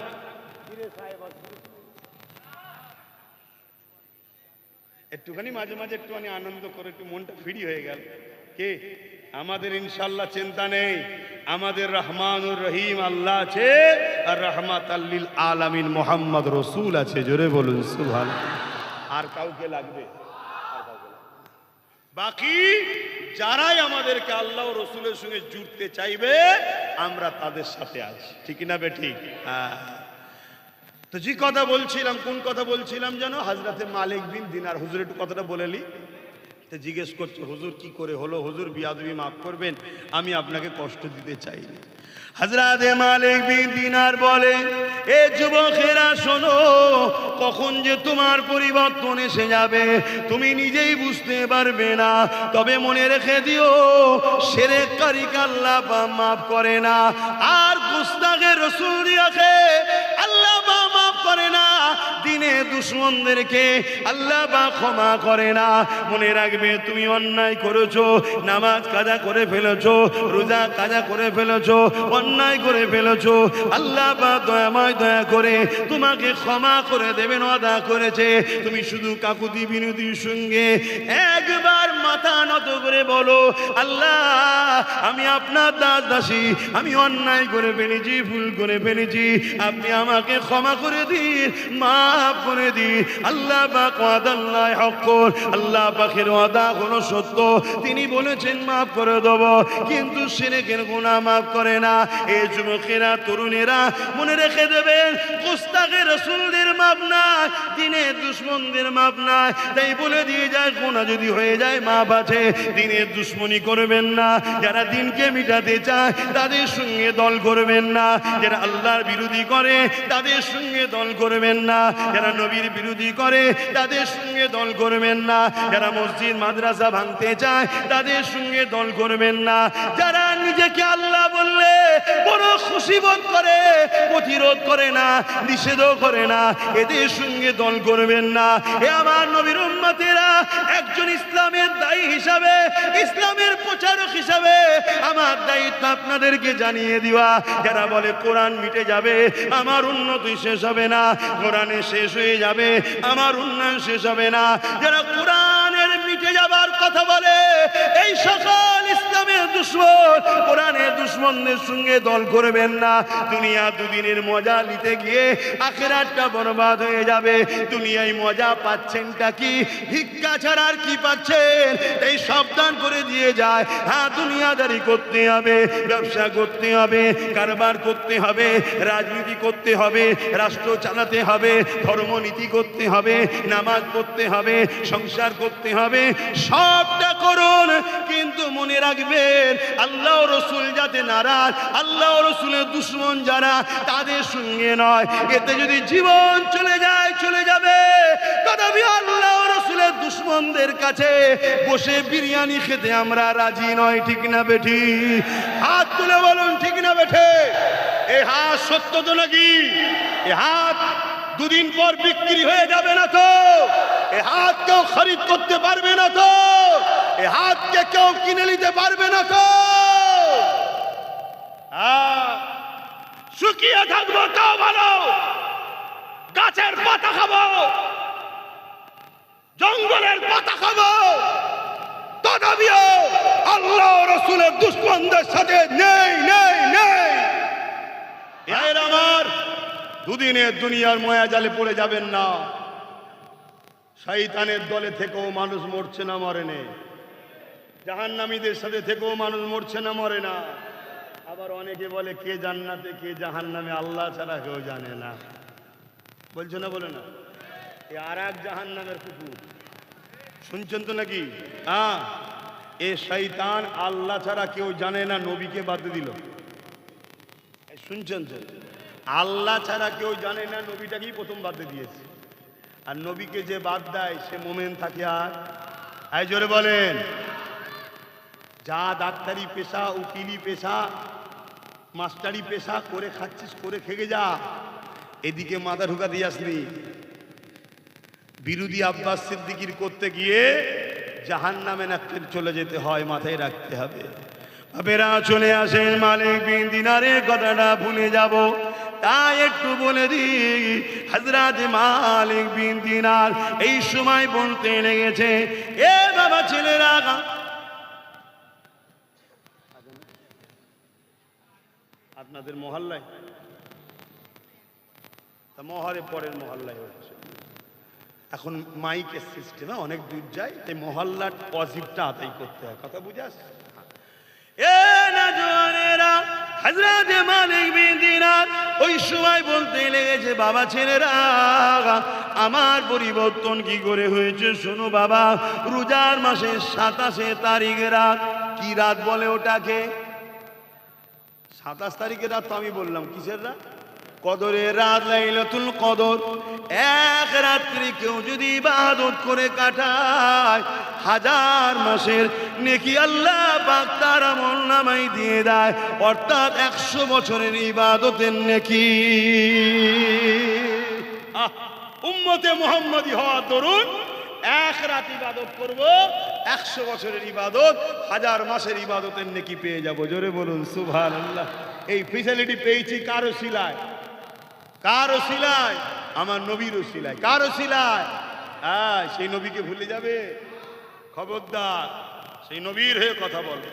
একটুখানি মাঝে মাঝে একটুখানি আনন্দ করে একটু মনটা ফ্রি হয়ে গেল। কে? আমাদের ইনশাল্লাহ চিন্তা নেই, আমাদের রহমানুর রহিম আল্লাহ আছে, আর রহমাতাল লিল আলামিন মোহাম্মদ রসুল আছে। জোরে বলুন সুবহানাল্লাহ। আর কাউকে লাগবে? বাকি যারাই আমাদেরকে আল্লাহ ও রসুলের সঙ্গে জুড়তে চাইবে আমরা তাদের সাথে আছি, ঠিক না বে ঠিক? হ্যাঁ। তো যে কথা বলছিলাম, কোন কথা বলছিলাম জানো? হযরতে মালিক বিন দিনার। হুজুর একটু কথাটা বলেলি। তো জিজ্ঞেস করছে হুজুর কি করে হলো? হুজুর বিয়াদবি মাফ করবেন, আমি আপনাকে কষ্ট দিতে চাইনি। হযরতে মালিক বিন দিনার বলে, এ যুবকেরা শোনো, কখন যে তোমার পরিবর্তন এসে যাবে তুমি নিজেই বুঝতে পারবে না। তবে মনে রেখে দিও, শিরককারীকে আল্লাহ মাফ করে না, আর গুস্তাখে রাসূলিয়াকে আল্লাহ মাফ করে না, দিনে দুশমনদেরকে আল্লাহ ক্ষমা করে না। মনে রাখবে, তুমি অন্যায় করেছো, নামাজ কাজা করে ফেলেছো, রোজা কাজা করে ফেলেছো, অন্যায় করে ফেলেছো, আল্লাহ দয়াময় দয়া করে তোমাকে ক্ষমা করে দেবেন, ওয়াদা করেছে। তুমি শুধু কাকুতি বিনতির সঙ্গে একবার মাথা নত করে বলো, আল্লাহ আমি আপনার দাস দাসী, আমি অন্যায় করে ফেলেছি, ভুল করে ফেলেছি, আপনি আমাকে ক্ষমা করে দিন, মাফ করে দিন। আল্লাহ পাক ওয়াদাল্লাহ হক, আল্লাহ পাকের ওয়াদা হলো সত্য, তিনি বলেছেন মাফ করে দেব, কিন্তু শিরকের গুনাহ মাফ করে না। এই যুবকেরা, তরুণেরা মনে রেখে দেবেন, গুস্তাখে রাসূলদের মাপ নাই, দিনের দুশমনদের মাপ নাই। তাই বলে দিয়ে যায়, গুনাহ যদি হয়ে যায় মাপ আছে। দিনের দুশমনি করবেন না, যারা দিনকে মিটাতে চায় তাদের সঙ্গে দল করবেন না, যারা আল্লাহর বিরোধী করে তাদের সঙ্গে দল করবেন না, যারা নবীর বিরোধী করে তাদের সঙ্গে দল করবেন না, যারা মসজিদ মাদ্রাসা ভাঙতে চায় তাদের সঙ্গে দল করবেন না, যারা নিজেকে আল্লাহ বললে বড় খুশি বোধ করে, প্রতিরোধ করে না, নিষেধও করে না, এদের সঙ্গে দল করবেন না। এ আমার নবীর উম্মতেরা, একজন ইসলামের দায়ী হিসাবে, ইসলামের প্রচারক হিসাবে আমার দায়িত্ব আপনাদেরকে জানিয়ে দেওয়া। যারা বলে কোরআন মিটে যাবে, আমার উন্নতি শেষ হবে না, কোরআনে শেষ হয়ে যাবে, আমার উন্নয়ন শেষ হবে না, যারা কোরআনের মিটে যাবার কথা বলে, এই সকল ইসলামের দুশমন, কোরআনের দুশমনদের সঙ্গে দল করবেন না। দুনিয়া দুদিনের মজা নিতে গিয়ে আখিরাতটা বরবাদ হয়ে যাবে। দুনিয়ায় মজা পাচ্ছেনটা কি? ভিক্ষা ছাড়া আর কি পাচ্ছেন? এই সাবধান করে দিয়ে যায়। হ্যাঁ, দুনিয়াদারি করতে হবে, ব্যবসা করতে হবে, কারবার করতে হবে, রাজনীতি করতে হবে, রাষ্ট্র চালাতে হবে, ধর্মনীতি করতে হবে, নামাজ পড়তে হবে, সংসার করতে হবে, সবটা করুন, কিন্তু মনে রাখবেন আল্লাহ রসুল যাতে নারাজ, আল্লাহ রসুলের দুশমন যারা, তাদের সঙ্গে নয়। এতে যদি জীবন চলে যায়, চলে যাবে, তথাপি আল্লাহ রসুলের দুশ্মনদের কাছে বসে বিরিয়ানি খেতে আমরা রাজি নয়, ঠিক না বেঠি? হাত তুলে বলুন ঠিক না বেঠে? এ হাত সত্য তো নাকি? এ হাত দুদিন পর বিক্রি হয়ে যাবে না তো? এ হাত কেউ খরিদ করতে পারবে না তো? এ হাতকে কেউ কিনে নিতে পারবে না তো? শুকিয়ে থাকবো তাও ভালো, গাছের পাতা খাবো, জঙ্গলের পাতা খাবো, তথাপিও আল্লাহ রসুলের দুশ্মনদের সাথে নেই নেই নেই। এর আমার দুদিনের দুনিয়ার মায়া জালে পড়ে যাবেন না। শয়তানের দলে থেকেও মানুষ মরছে না, মরে না। জাহান্নামীদের সাথে থেকেও মানুষ মরছে না, মরে না। আবার অনেকে বলে কে জান্নাতে কে জাহান্নামে আল্লাহ ছাড়া কেউ জানে না। বলছো না, বলে না? আর এক জাহান্নামের কুকুর শুনছেন তো নাকি? হ্যাঁ, এ শয়তান আল্লাহ ছাড়া কেউ জানে না, নবীকে বাদ দিল। শুনছেন তো? আল্লাহ ছাড়া কেউ জানে না, নবীটাকেই প্রথম বাদ দিয়েছে। আর নবীকে যে বাদ দেয় সে মোমেন থাকে। আর জোরে বলেন, যা ডাক্তারি পেশা, উকিলি পেশা, মাস্টারি পেশা করে খাচ্ছিস, করে খেগে যা। এদিকে মাথা ঢুকা দিয়ে আসনি। বিরোধী আব্বাস সিদ্দিকির করতে গিয়ে জাহান্নামে না চলে যেতে হয়, মাথায় রাখতে হবে। বাবেরা চলে আসেন, মালিক বিন দিনারের কথাটা ভুলে যাব, তাই একটু বলে দিই। হযরত মালিক বিন দিনার এই সময় বলতে লেগেছে, এ বাবা ছেলেরা, আপনাদের মহল্লায় তা মহরে পরের মহল্লায় হচ্ছে এখন মাইকের সিস্টেমে অনেক দূর যায়, তাই মহল্লার ওয়াজিবটা আদায় করতে হয়। কথা বুঝে আসছে? এ না জওয়ানেরা, হযরত মালিক বিন দিনার ওই সময় বলতে লেগেছে, বাবা ছেলেরা, আমার পরিবর্তন কি করে হয়েছে শোনো বাবা। রোজার মাসের 27 তারিখ রাত, কি রাত বলে ওটাকে? 27 তারিখের রাত তো আমি বললাম কিসের রাত? কদরের রাত, লাইলাতুল কদর। এক রাত্রি কেউ যদি ইবাদত করে কাটায়, 1000 মাসের নেকি আল্লাহ পাক তার আমলনামায় দিয়ে দেয়, অর্থাৎ 100 বছরের ইবাদতের নেকি। উম্মতে মুহাম্মদী হওয়ার দরুন এক রাত ইবাদত করব, 100 বছরের ইবাদত, 1000 মাসের ইবাদতের নেকি পেয়ে যাব। জোরে বলুন সুবহানাল্লাহ। এই ফেসিলিটি পেয়েছি কার ওসিলায়? কার ওসিলায়? আমার নবীর ওসিলায়। কার ওসিলায়? হ্যাঁ, সেই নবীকে ভুলে যাবে? খবরদার, সেই নবীর হয়ে কথা বলে।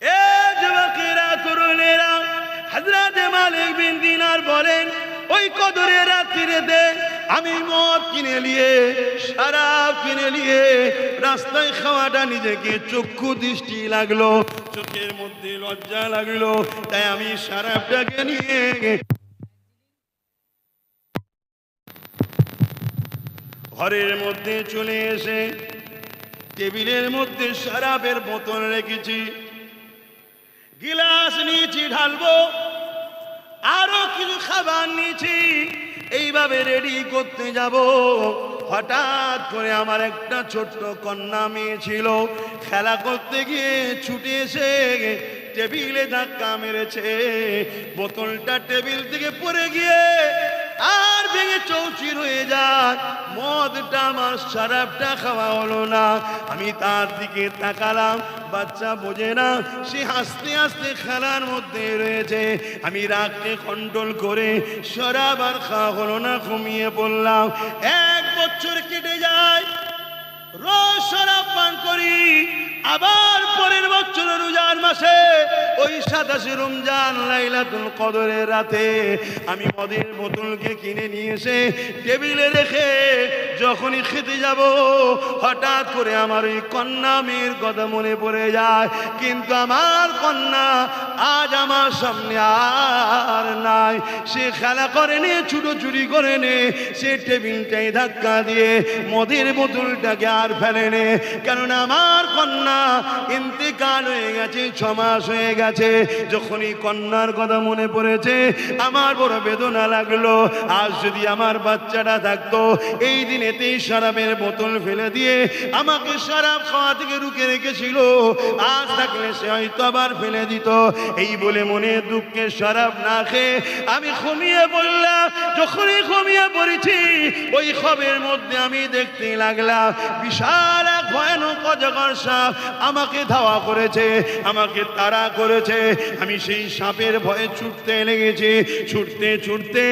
এ যুবকেরা, তরুণেরা, হযরত মালিক বিন দিনার বলেন, ওই কদরের রাত্রিতে আমি মদ কিনে নিয়ে, শরাব কিনে নিয়ে রাস্তায় খাওয়াটা নিজেকে চক্ষু দৃষ্টি লাগলো, চোখের মধ্যে লজ্জা লাগলো, তাই আমি শরাবটাকে নিয়ে ঘরের মধ্যে চলে এসে টেবিলের মধ্যে শরাবের বোতল রেখেছি, গিলাস নিয়েছি ঢালবো, আরো কিছু খাবার নিয়েছি, এইভাবে রেডি করতে যাব। হঠাৎ করে আমার একটা ছোট্ট কন্যা মেয়ে ছিল, খেলা করতে গিয়ে ছুটে এসে টেবিলে ধাক্কা মেরেছে, বোতলটা টেবিল থেকে পড়ে গিয়ে আর ভেঙে চৌচির হয়ে যায়। মদটা আমার, শরাবটা খাওয়া হলো না। আমি তার দিকে তাকালাম, বাচ্চা বোঝে না, সে হাসতে হাসতে খেলার মধ্যে রয়েছে। আমি রাগকে কন্ট্রোল করে শরাব আর খাওয়া হলো না, ঘুমিয়ে পড়লাম। 1 বছর কেটে যায়, রোজ শরাব পান করি। আবার পরের বছর রোজার মাসে ওই 27 রমজান লাইলাতুল কদরের রাতে আমি মদের বোতলকে কিনে নিয়ে এসে টেবিলে রেখে যখনই খেতে যাব, হঠাৎ করে আমার ওই কন্যা মেয়ের কথা মনে পড়ে যায়। কিন্তু আমার কন্যা আজ আমার সামনে আর নাই। সে খেলা করে নে, ছুটোছুটি করে নে, সে টেবিলটাই ধাক্কা দিয়ে মদের বোতলটাকে আর ফেলে নে। কেননা আমার কন্যা ইন্তেকাল হয়ে গেছে, 6 মাস হয়ে গেছে। গেছে। যখনই কন্যার কথা মনে পড়েছে আমার বড় বেদনা লাগলো। আজ যদি আমার বাচ্চাটা থাকতো এই দিনেতেই শরাবের বোতল ফেলে দিয়ে আমাকে শরাব খাওয়া থেকে রুখে রেখেছিল, আজ থাকলে সে হয়তো আবার ফেলে দিত। এই বলে মনে দুঃখে শরাব না খেয়ে আমি ঘুমিয়ে পড়লাম। যখনই ঘুমিয়ে পড়েছি ওই খবের মধ্যে আমি দেখতে লাগলাম বিশাল এক ভয়ানক অজগর সাপ আমাকে ধাওয়া করেছে, আমাকে তাড়া করেছে। আমি সেই সাপের ভয়ে ছুটতে লেগেছি। ছুটতে ছুটতে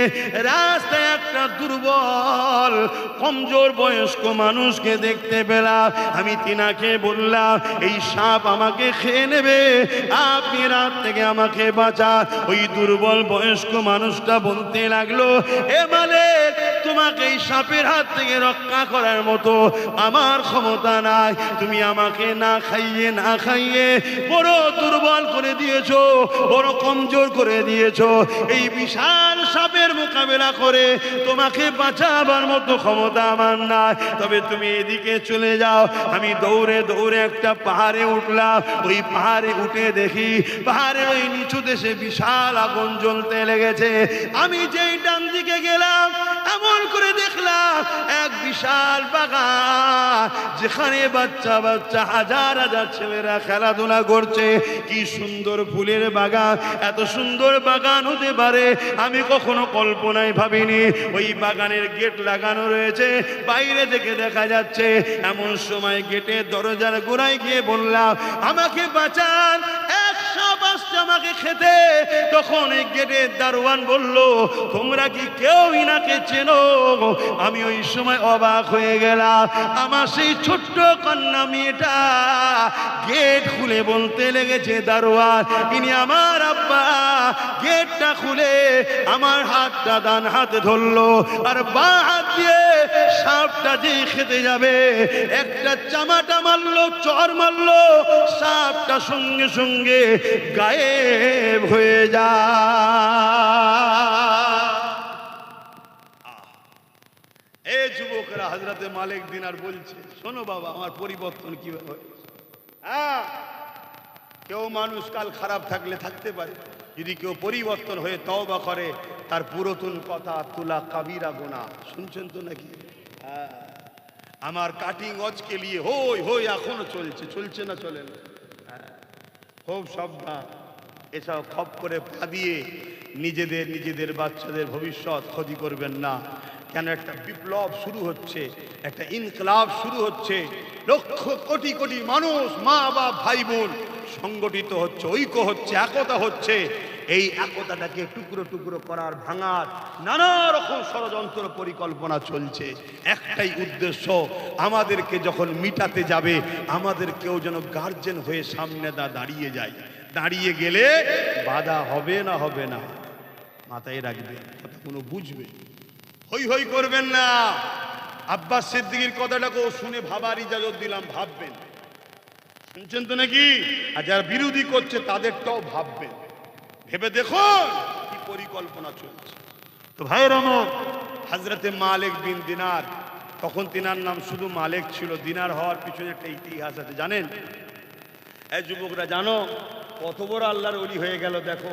রাস্তায় একটা দুর্বল কমজোর বয়স্ক মানুষকে দেখতে পেলাম। আমি তিনাকে বললাম এই সাপ আমাকে খেয়ে নেবে, আপনি রাত থেকে আমাকে বাঁচান। ওই দুর্বল বয়স্ক মানুষটা বলতে লাগলো, এ মালিক, তোমাকে এই সাপের হাত থেকে রক্ষা করার মতো আমার ক্ষমতা নাই। তুমি আমাকে না খাইয়ে না খাইয়ে বড় দুর্বল করে দিয়েছো, বড় কমজোর করে দিয়েছো। এই বিশাল সাপের মোকাবেলা করে তোমাকে বাঁচাবার মতো ক্ষমতা আমার নাই। তবে তুমি এদিকে চলে যাও। আমি দৌড়ে দৌড়ে একটা পাহাড়ে উঠলাম। ওই পাহাড়ে উঠে দেখি পাহাড়ের ওই নিচু দেশে বিশাল আগুন জ্বলতে লেগেছে। আমি যেই ডান দিকে গেলাম এমন করে দেখলাম এক বিশাল বাগান, যেখানে বাচ্চা বাচ্চা হাজার হাজার ছেলেরা খেলাধুলা করছে। কি সুন্দর ফুলের বাগান! এত সুন্দর বাগান হতে পারে আমি কখনো কল্পনায় ভাবিনি। ওই বাগানের গেট লাগানো রয়েছে, বাইরে থেকে দেখা যাচ্ছে। এমন সময় গেটের দরজার গোড়ায় গিয়ে বললাম, আমাকে বাঁচান, এক সাপ আসছে আমাকে খেতে। তখন এই গেটের দারোয়ান বলল, তোমরা কি কেউ ইনাকে চেনো? আমি ওই সময় অবাক হয়ে গেলাম। আমার সেই ছোট্ট কন্যা মেয়েটা গেট খুলে বলতে লেগেছে, দারোয়ান, ইনি আমার আব্বা। গেটটা খুলে আমার হাতটা ডান হাতে ধরলো আর বাঁ হাত দিয়ে সাপটা যে খেতে যাবে একটা চামাটা মারলো, চর মারলো, সাপটা সঙ্গে সঙ্গে গায়েব হয়ে যায়। এই যুবকরা হযরতে মালিক দিনার বলছে, শোনো বাবা, আমার পরিবর্তন কিভাবে হয়। কেউ মানুষ কাল খারাপ থাকলে থাকতে পারে, যদি কেউ পরিবর্তন হয়ে তওবা করে তার পুরাতন কথা তুলা কাবিরা গুনাহ। শুনছেন তো নাকি? আমার কাটিং অজকে নিয়ে হই হই এখনো চলছে, চলছে না চলে না? খুব সাবধান, এসব খপ করে পা দিয়ে নিজেদের বাচ্চাদের ভবিষ্যৎ ক্ষতি করবেন না। কেন একটা বিপ্লব শুরু হচ্ছে, একটা ইনকলাব শুরু হচ্ছে। লক্ষ কোটি কোটি মানুষ, মা বাপ ভাই বোন সংগঠিত হচ্ছে, ঐক্য হচ্ছে, একতা হচ্ছে। এই একতাটাকে টুকরো টুকরো করার, ভাঙার নানা রকম ষড়যন্ত্র পরিকল্পনা চলছে। একটাই উদ্দেশ্য, আমাদেরকে যখন মিটাতে যাবে আমাদের কেউ যেন গার্জেন হয়ে সামনে দাঁড়িয়ে যায়। দাঁড়িয়ে গেলে বাধা হবে না, হবে না, মাথায় রাখবে, কথা কোনো বুঝবে। হই হই করবেন না। আব্বাস সিদ্দিকীর কথাটাকেও শুনে ভাবার ইজাজত দিলাম, ভাববেন। শুনছেন তো নাকি? আর যারা বিরোধী করছে তাদেরটাও ভাববেন, ভেবে দেখুন কি পরিকল্পনা চলছে। তো ভাইয়ের আমার, হযরতে মালিক বিন দিনার, তখন তিনার নাম শুধু মালিক ছিল, দিনার হওয়ার পিছনে একটা ইতিহাস আছে, জানেন? এই যুবকরা জানো কত বড় আল্লাহর ওলি হয়ে গেল? দেখো,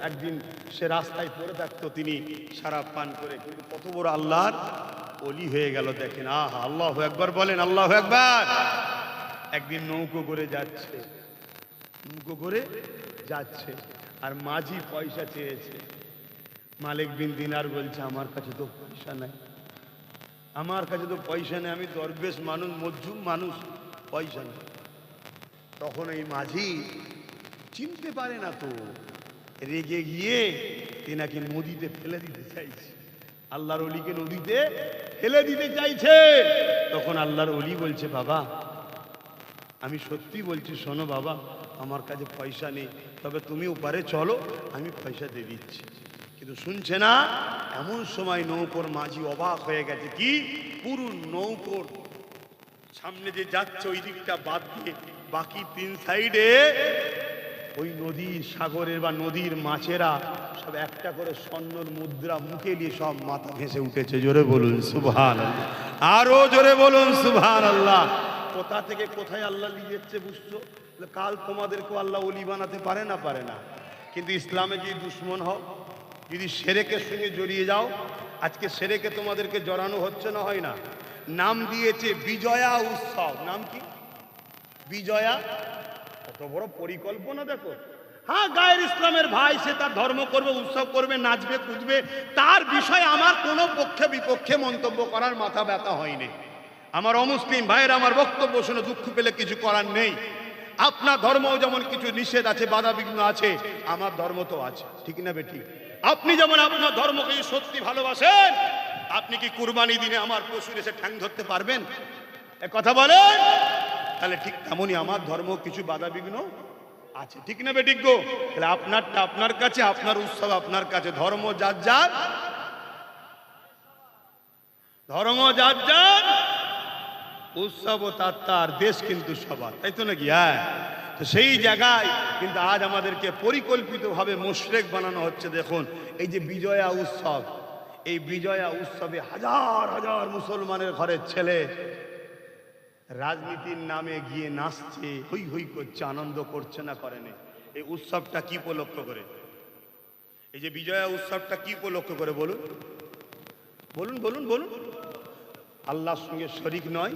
একদিন সে রাস্তায় পড়ে থাকতো তিনি শরাব পান করে, কিন্তু কত বড় আল্লাহর ওলি হয়ে গেল দেখেন। আহা, আল্লাহু আকবার বলেন, আল্লাহু আকবার। একদিন নৌকো করে যাচ্ছে, নৌকো করে যাচ্ছে, আর মাঝি পয়সা চেয়েছে। মালিক বিন দিনার বলছে, আমার কাছে তো পয়সা নাই, আমার কাছে তো পয়সা নেই, আমি দরবেশ মানুষ, মজলুম মানুষ, পয়সা নেই। তখন এই মাঝি চিনতে পারে না, তো রেগে গিয়ে তেনাকে নদীতে ফেলে দিতে চাইছে। আল্লাহর ওলিকে নদীতে ফেলে দিতে চাইছে। তখন আল্লাহর ওলি বলছে, বাবা আমি সত্যি বলছি, শোনো বাবা, আমার কাছে পয়সা নেই, তবে তুমি ওপারে চলো, আমি পয়সা দিয়ে দিচ্ছি। কিন্তু শুনছে না। এমন সময় নৌকোর মাঝি অবাক হয়ে গেছে, কি পুরো নৌকোর সামনে যে যাচ্ছে ওই দিকটা বাদ দিয়ে বাকি তিন সাইডে ওই নদীর, সাগরের বা নদীর মাছেরা সব একটা করে স্বর্ণর মুদ্রা মুখে নিয়ে সব মাথা ভেসে উঠেছে। জোরে বলুন সুবহানাল্লাহ, আরো জোরে বলুন সুবহানাল্লাহ। কোথা থেকে কোথায় আল্লাহ নিয়ে যাচ্ছে বুঝছো? কাল তোমাদেরকেও আল্লাহ ওলি বানাতে পারে না, পারে না। কিন্তু ইসলামে যদি দুশ্মন হও, যদি শিরকের সঙ্গে জড়িয়ে যাও, আজকে শিরকে তোমাদেরকে জড়ানো হচ্ছে না, হয় না? নাম দিয়েছে বিজয়া উৎসব। নাম কি? বিজয়া। কত বড় পরিকল্পনা দেখো। হ্যাঁ, গায়ের ইসলামের ভাই, সে তার ধর্ম করবে, উৎসব করবে, নাচবে, কুদবে, তার বিষয়ে আমার কোনো পক্ষে বিপক্ষে মন্তব্য করার মাথা ব্যথা হয়নি। আমার অমুসলিম ভাইয়ের আমার বক্তব্য শুনে দুঃখ পেলে কিছু করার নেই। আপনার ধর্মও যেমন কিছু নিষেধ আছে, বাধা বিঘ্ন আছে, আমার ধর্ম তো আছে, ঠিক না বেটি? আপনি যেমন আপনার ধর্মকে সত্যি ভালোবাসেন, আপনি কি কুরবানি দিনে আমার পশুর এসে ঠ্যাং ধরতে পারবেন? এ কথা বলেন। তাহলে ঠিক তেমনই আমার ধর্ম কিছু বাধা বিঘ্ন আছে, ঠিক না বেটি গো? তাহলে আপনারটা আপনার কাছে, আপনার উৎসব আপনার কাছে, ধর্ম যার যার, ধর্ম যার যার, উৎসব তার তার, দেশ কিন্তু সবার, তাই তো নাকি? হ্যাঁ। তো সেই জায়গায় কিন্তু আজ আমাদেরকে পরিকল্পিতভাবে মুশরিক বানানো হচ্ছে। দেখুন, এই যে বিজয়া উৎসব, এই বিজয়া উৎসবে হাজার হাজার মুসলমানের ঘরের ছেলে রাজনীতির নামে গিয়ে নাচছে, হই হই করছে, আনন্দ করছে না, করেনি? এই উৎসবটা কি উপলক্ষ করে? এই যে বিজয়া উৎসবটা কি উপলক্ষ করে বলুন, বলুন, বলুন, বলুন। আল্লাহর সঙ্গে শরিক নয়,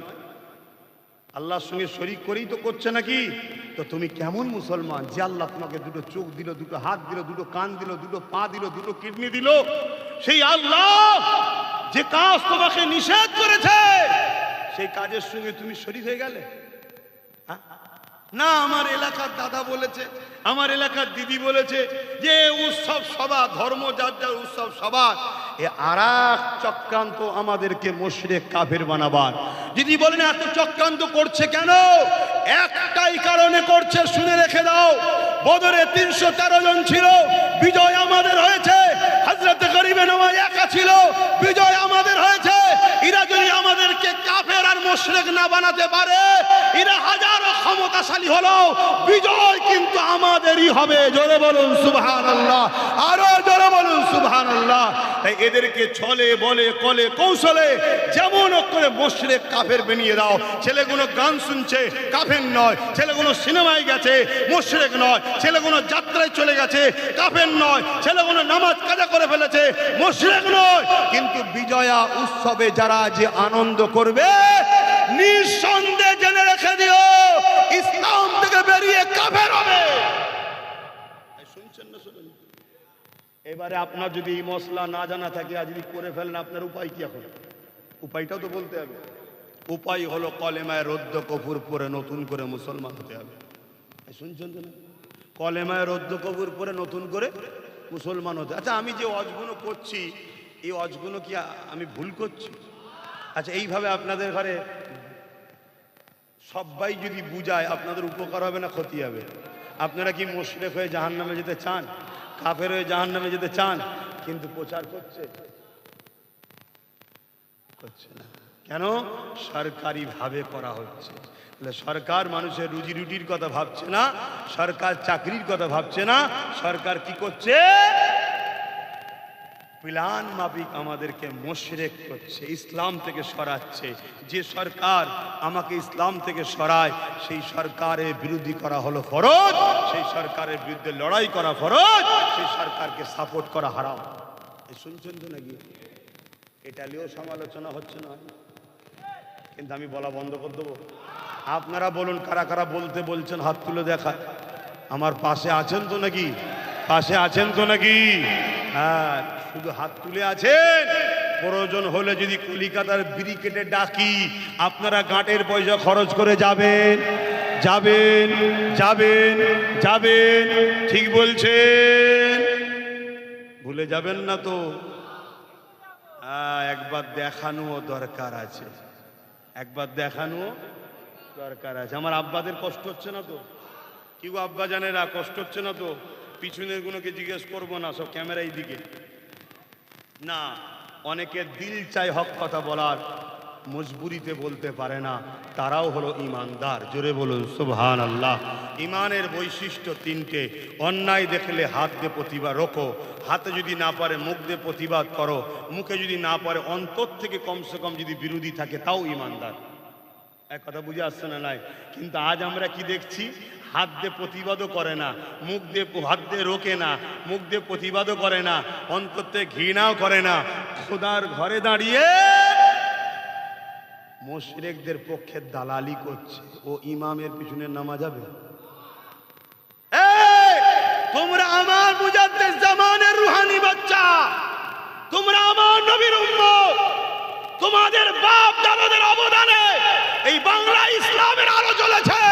আল্লাহর সঙ্গে শরিক করেই তো করছে নাকি? তো তুমি কেমন মুসলমান যে আল্লাহ তোমাকে দুটো চোখ দিল, দুটো হাত দিল, দুটো কান দিল, দুটো পা দিল, দুটো কিডনি দিল? সেই আল্লাহ যে কাজ তোমাকে নিষেধ করেছে, সেই কাজের সঙ্গে তুমি শরিক হয়ে গেলে? না, আমার এলাকার দাদা বলেছে, আমার এলাকার দিদি বলেছে যে উৎসব সবার, ধর্ম যার যার, উৎসব সবার। এ আরেক চক্রান্ত আমাদেরকে মুশরিক কাফের বানাবার। দিদি বলেন এত চক্রান্ত করছে কেন? একটাই কারণে করছে, শুনে রেখে দাও। বদরে 313 জন ছিল, বিজয় আমাদের হয়েছে। হযরত গরিবে নওয়াজ একা ছিল, বিজয় আমাদের হয়েছে। এরা যদি আমাদেরকে কাফের আর মুশরিক না বানাতে পারে, এরা হাজারো ক্ষমতাশালী হলো, বিজয় কিন্তু আমাদেরই হবে। জোরে বলুন সুবহানাল্লাহ, আরো জোরে বলুন সুবহানাল্লাহ। তাই এদেরকে ছলে বলে কলে কৌশলে যেমন করে মুশরিক কাফের বানিয়ে দাও। ছেলেগুলো গান শুনছে, কাফের নয়। ছেলেগুলো সিনেমায় গেছে, মুশরিক নয়। ছেলেগুলো যাত্রায় চলে গেছে, কাফের নয়। ছেলেগুলো নামাজ কাজা করে ফেলেছে, মুশরিক নয়। কিন্তু বিজয়া উৎসবে যারা যে আনন্দ করবে, নিঃসন্দেহে জেনে রেখে দিও, ইসলাম থেকে বেরিয়ে কাফের হবে। শুনছেন না? শুনুন। এবারে আপনার যদি এই মশলা না জানা থাকে, আর যদি করে ফেলেন, আপনার উপায় কি? এখন উপায়টাও তো বলতে হবে। উপায় হলো কলেমায় রদ্দ কফুর পরে নতুন করে মুসলমান হতে হবে। শুনছেন তো না? কলেমায় রদ্দ কফুর পরে নতুন করে মুসলমান হতে। আচ্ছা, আমি যে অজগুলো করছি, এই অজগুলো কি আমি ভুল করছি? আচ্ছা, এইভাবে আপনাদের ঘরে সবাই যদি বুঝায়, আপনাদের উপকার হবে না ক্ষতি হবে? আপনারা কি মুশরিক হয়ে জাহান্নামে যেতে চান? কাফের হয়ে জাহান্নামে যেতে চান? কিন্তু প্রচার করছে না। কেন? সরকারি ভাবে করা হচ্ছে। সরকার মানুষের রুজি রুটির কথা ভাবছে না, সরকার চাকরির কথা ভাবছে না। সরকার কি করছে? প্ল্যান মাফিক আমাদেরকে মুশরিক করছে, ইসলাম থেকে সরাচ্ছে। যে সরকার আমাকে ইসলাম থেকে সরায়, সেই সরকারের বিরোধী করা হলো ফরজ, সেই সরকারের বিরুদ্ধে লড়াই করা ফরজ, সেই সরকারকে সাপোর্ট করা হারাম। শুনছেন তো নাকি? এটা নিয়েও সমালোচনা হচ্ছে না, কিন্তু আমি বলা বন্ধ করে দেবো। আপনারা বলুন, কারা কারা বলতে বলছেন, হাত তুলে দেখায়। আমার পাশে আছেন তো নাকি? পাশে আছেন তো নাকি? হ্যাঁ, শুধু হাত তুলে আছেন। প্রয়োজন হলে যদি কলিকাতার ব্রিকেটে ডাকি, আপনারা গাঁটের পয়সা খরচ করে যাবেন, যাবেন, যাবেন, যাবেন। ঠিক বলছেন, ভুলে যাবেন না তো? একবার দেখানো দরকার আছে, একবার দেখানো দরকার আছে। আমার আব্বাদের কষ্ট হচ্ছে না তো? কি গো আব্বা জানেরা, কষ্ট হচ্ছে না তো? পিছনের গুলোকে জিজ্ঞেস করবো না, সব ক্যামেরাই দিকে না। অনেকের দিল চাই হক কথা বলার, মজবুরিতে বলতে পারে না, তারাও হলো ইমানদার। জোরে বলুন সুবহানাল্লাহ। ইমানের বৈশিষ্ট্য 3টে। অন্যায় দেখলে হাত দিয়ে প্রতিবাদ রোখো, হাতে যদি না পারে মুখ দিয়ে প্রতিবাদ করো, মুখে যদি না পারে অন্তর থেকে কমসে কম যদি বিরোধী থাকে, তাও ইমানদার। এক কথা বুঝে আসছে না? নাই। কিন্তু আজ আমরা কি দেখছি? হাত দিয়ে প্রতিবাদও করে না, মুখ দিয়ে হাত দিয়ে রোকে না, মুখ দিয়ে প্রতিবাদও করে না, অন্তর থেকে ঘৃণাও করে না, খোদার ঘরে দাঁড়িয়ে মুশরিকদের পক্ষে দালালি করছে। ও ইমামের পিছনে নামা যাবে? তোমরা আমার মুজাদ্দিদ জামানের রুহানি বাচ্চা, তোমরা আমার নবীর উম্মত, তোমাদের বাপ দাদাদের অবদানে এই বাংলা ইসলামের আলো জ্বলেছে।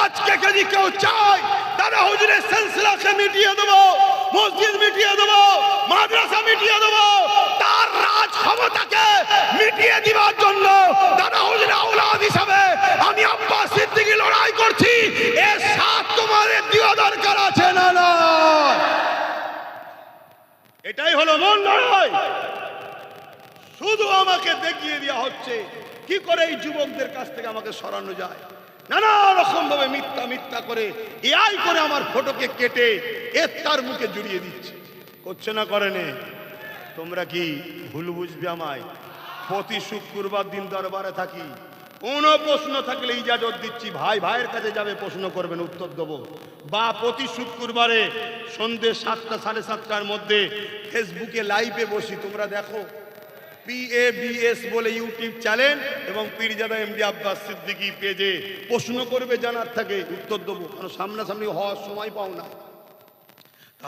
আজকে যদি কেউ চায় তারা হুজুরের সিলসিলাকে মিটিয়ে দেবো, মসজিদ মিটিয়ে দেবো, মাদ্রাসা মিটিয়ে দেবো, তার রাজ ক্ষমতাকে মিটিয়ে দিবার জন্য তারা হুজুরের আওলাদ হিসাবে আমি আব্বাস সিদ্দিকী লড়াই করছি। এর সাথ তোমাদের দেওয়া দরকার আছে না? না, এটাই হলো মূল লড়াই। শুধু আমাকে দেখিয়ে দেওয়া হচ্ছে কি করে এই যুবকদের কাছ থেকে আমাকে সরানো যায়। নানা রকম ভাবে মিথ্যা মিথ্যা করে এআই করে আমার ফটোকে কেটে তার মুখে জড়িয়ে দিচ্ছে। করছে না করেনে? তোমরা কি ভুল বুঝবে আমায়? প্রতি শুক্রবার দিন দরবারে থাকি, কোনো প্রশ্ন থাকলে ইজাজত দিচ্ছি, ভাই ভাইয়ের কাছে যাবে, প্রশ্ন করবেন, উত্তর দেবো। বা প্রতি শুক্রবারে সন্ধ্যে 7টা 7:30টার মধ্যে ফেসবুকে লাইভে বসি, তোমরা দেখো। PABS বলে ইউটিউব চ্যানেল এবং পীরজাদা এমডি আব্বাস সিদ্দিকী পেজে প্রশ্ন করবে, জানার থাকে, উত্তর দেবো, কারণ সামনাসামনি হওয়ার সময় পাও না।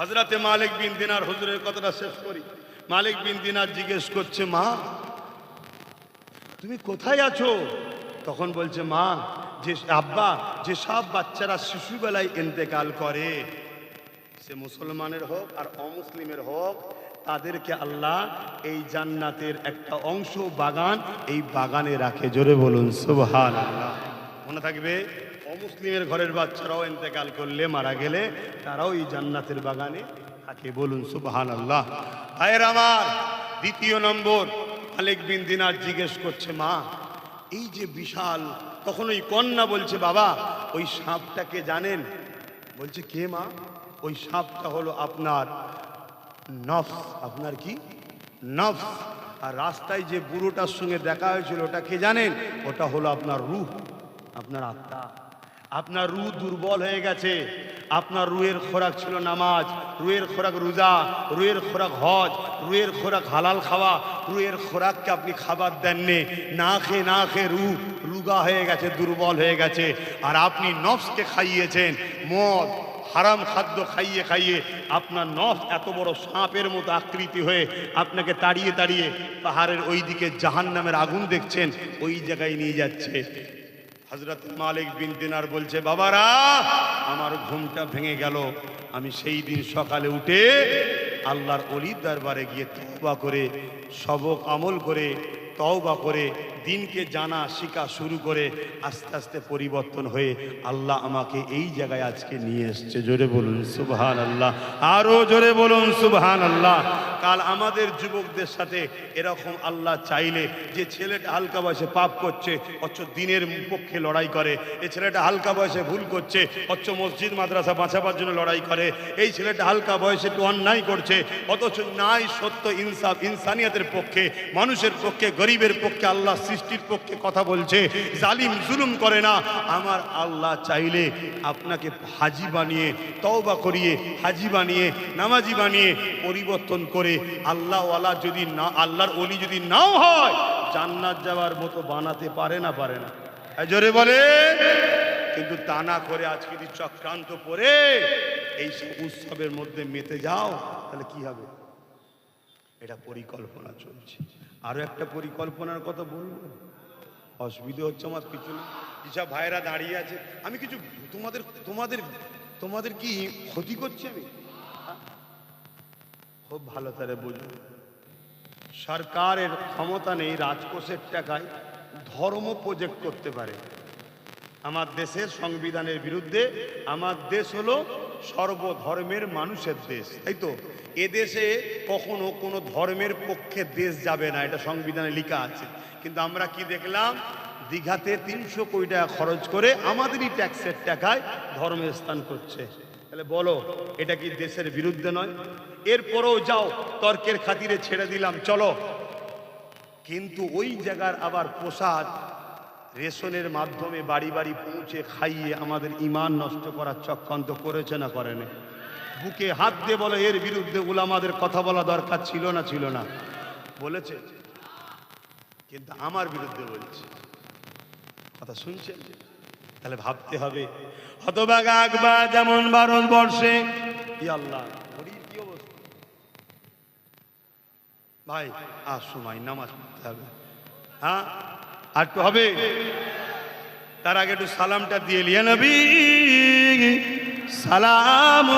হযরতে মালিক বিন দিনার হুজুরের কথাটা শেষ করি। মালিক বিন দিনার জিজ্ঞেস করছে, মা তুমি কোথায় আছো? তখন বলছে, মা যে আব্বা যে সব বাচ্চারা শিশুবেলায় ইন্তেকাল করে, সে মুসলমানের হোক আর অমুসলিমের হোক, তাদেরকে আল্লাহ এই জান্নাতের একটা অংশ বাগান, এই বাগানে রাখে। জোরে বলুন সুবহানাল্লাহ। মনে থাকবে, অমুসলিমের ঘরের বাচ্চারাও ইন্তেকাল করলে, মারা গেলে, তারাও এই জান্নাতের বাগানে থাকে। বলুন সুবহানাল্লাহ। ভাইয়ের আমার, দ্বিতীয় নম্বর, মালিক বিন দিনার জিজ্ঞেস করছে, মা এই যে বিশাল, তখন ওই কন্যা বলছে, বাবা ওই সাপটাকে জানেন? বলছে, কে মা? ওই সাপটা হলো আপনার নফস। আপনার কি? নফস। আর রাস্তায় যে বুড়োটার সঙ্গে দেখা হয়েছিল, ওটা কে জানেন? ওটা হলো আপনার রূহ, আপনার আত্মা। আপনার রূহ দুর্বল হয়ে গেছে। আপনার রুহের খোরাক ছিল নামাজ, রুহের খোরাক রোজা, রুহের খোরাক হজ, রুহের খোরাক হালাল খাওয়া। রুহের খোরাককে আপনি খাবার দেননি, না খেয়ে রুহ রুগা হয়ে গেছে, দুর্বল হয়ে গেছে। আর আপনি নফসকে খাইয়েছেন মদ, হারাম খাদ্য খাইয়ে খাইয়ে আপনার নফস এত বড় সাপের মতো আকৃতি হয়ে আপনাকে তাড়িয়ে তাড়িয়ে পাহাড়ের ওই দিকে জাহান্নামের আগুন দেখছেন, ওই জায়গায় নিয়ে যাচ্ছে। হযরত মালিক বিন দিনার বলছে, বাবারা আমার ঘুমটা ভেঙে গেল। আমি সেই দিন সকালে উঠে আল্লাহর ওলির দরবারে গিয়ে তওবা করে, সবক আমল করে, তওবা করে, দিনকে জানা শিখা শুরু করে আস্তে আস্তে পরিবর্তন হয়ে আল্লাহ আমাকে এই জায়গায় আজকে নিয়ে এসছে। জোরে বলুন সুবহানাল্লাহ। আরো জোরে বলুন সুবহানাল্লাহ। কাল আমাদের যুবকদের সাথে এরকম আল্লাহ চাইলে, যে ছেলেটা হালকা বয়সে পাপ করছে অথচ দিনের পক্ষে লড়াই করে, এই ছেলেটা হালকা বয়সে ভুল করছে অথচ মসজিদ মাদ্রাসা বাঁচাবার জন্য লড়াই করে, এই ছেলেটা হালকা বয়সে একটু অন্যায় করছে অথচ নাই সত্য ইনসাফ ইনসানিয়তের পক্ষে, মানুষের পক্ষে, গরিবের পক্ষে, আল্লাহ সৃষ্টির পক্ষে কথা বলছে, জালিম জুলুম করে না। আমার আল্লাহ চাইলে আপনাকে হাজি বানিয়ে, তওবা করিয়ে, হাজি বানিয়ে, নামাজি বানিয়ে, পরিবর্তন করে আল্লাহওয়ালা যদি না, আল্লাহর ওলি যদি নাও হয়, জান্নাত যাওয়ার মতো বানাতে পারে না? পারে না? জোরে বলে। কিন্তু তা না করে আজকে যদি চক্রান্ত করে এই উৎসবের মধ্যে মেতে যাও, তাহলে কি হবে? এটা পরিকল্পনা চলছে। আরো একটা পরিকল্পনার কথা বলবো, অসুবিধা হচ্ছে আমার পিছনে যেসব ভাইরা দাঁড়িয়ে আছে। আমি কিছু তোমাদের তোমাদের তোমাদের কি ক্ষতি করছি? আমি খুব ভালো করে বুঝুন, সরকারের ক্ষমতা নেই রাজকোষের টাকায় ধর্ম প্রজেক্ট করতে পারে। আমার দেশের সংবিধানের বিরুদ্ধে। আমার দেশ হলো সর্বধর্মের মানুষের দেশ, তাই তো? এদেশে কখনো কোনো ধর্মের পক্ষে দেশ যাবে না, এটা সংবিধানে লেখা আছে। কিন্তু আমরা কি দেখলাম, দীঘাতে 300 কোটি টাকা খরচ করে আমাদেরই ট্যাক্সের টাকায় ধর্মের স্থান করছে। তাহলে বলো, এটা কি দেশের বিরুদ্ধে নয়? এরপরেও যাও, তর্কের খাতিরে ছেড়ে দিলাম, চলো। কিন্তু ওই জায়গার আবার প্রসাদ রেশনের মাধ্যমে বাড়ি বাড়ি পৌঁছে খাইয়ে আমাদের ঈমান নষ্ট করার চক্রান্ত করেছে না করেনি? বুকে হাত দিয়ে বলে এর বিরুদ্ধে উলামাদের কথা বলা দরকার ছিল না ছিল না? বলেছে, কিন্তু আমার বিরুদ্ধে বলছে। কথা শুনছেন? তাহলে ভাবতে হবে। হতভাগা আকবার যেমন ভারতবর্ষে, ই আল্লাহ ঘড়ির কি অবস্থা ভাই, আর সময় নামাজ পড়তে হবে। হ্যাঁ আর একটু হবে, তার আগে একটু সালামটা দিয়ে লিয়া নবী সালাম।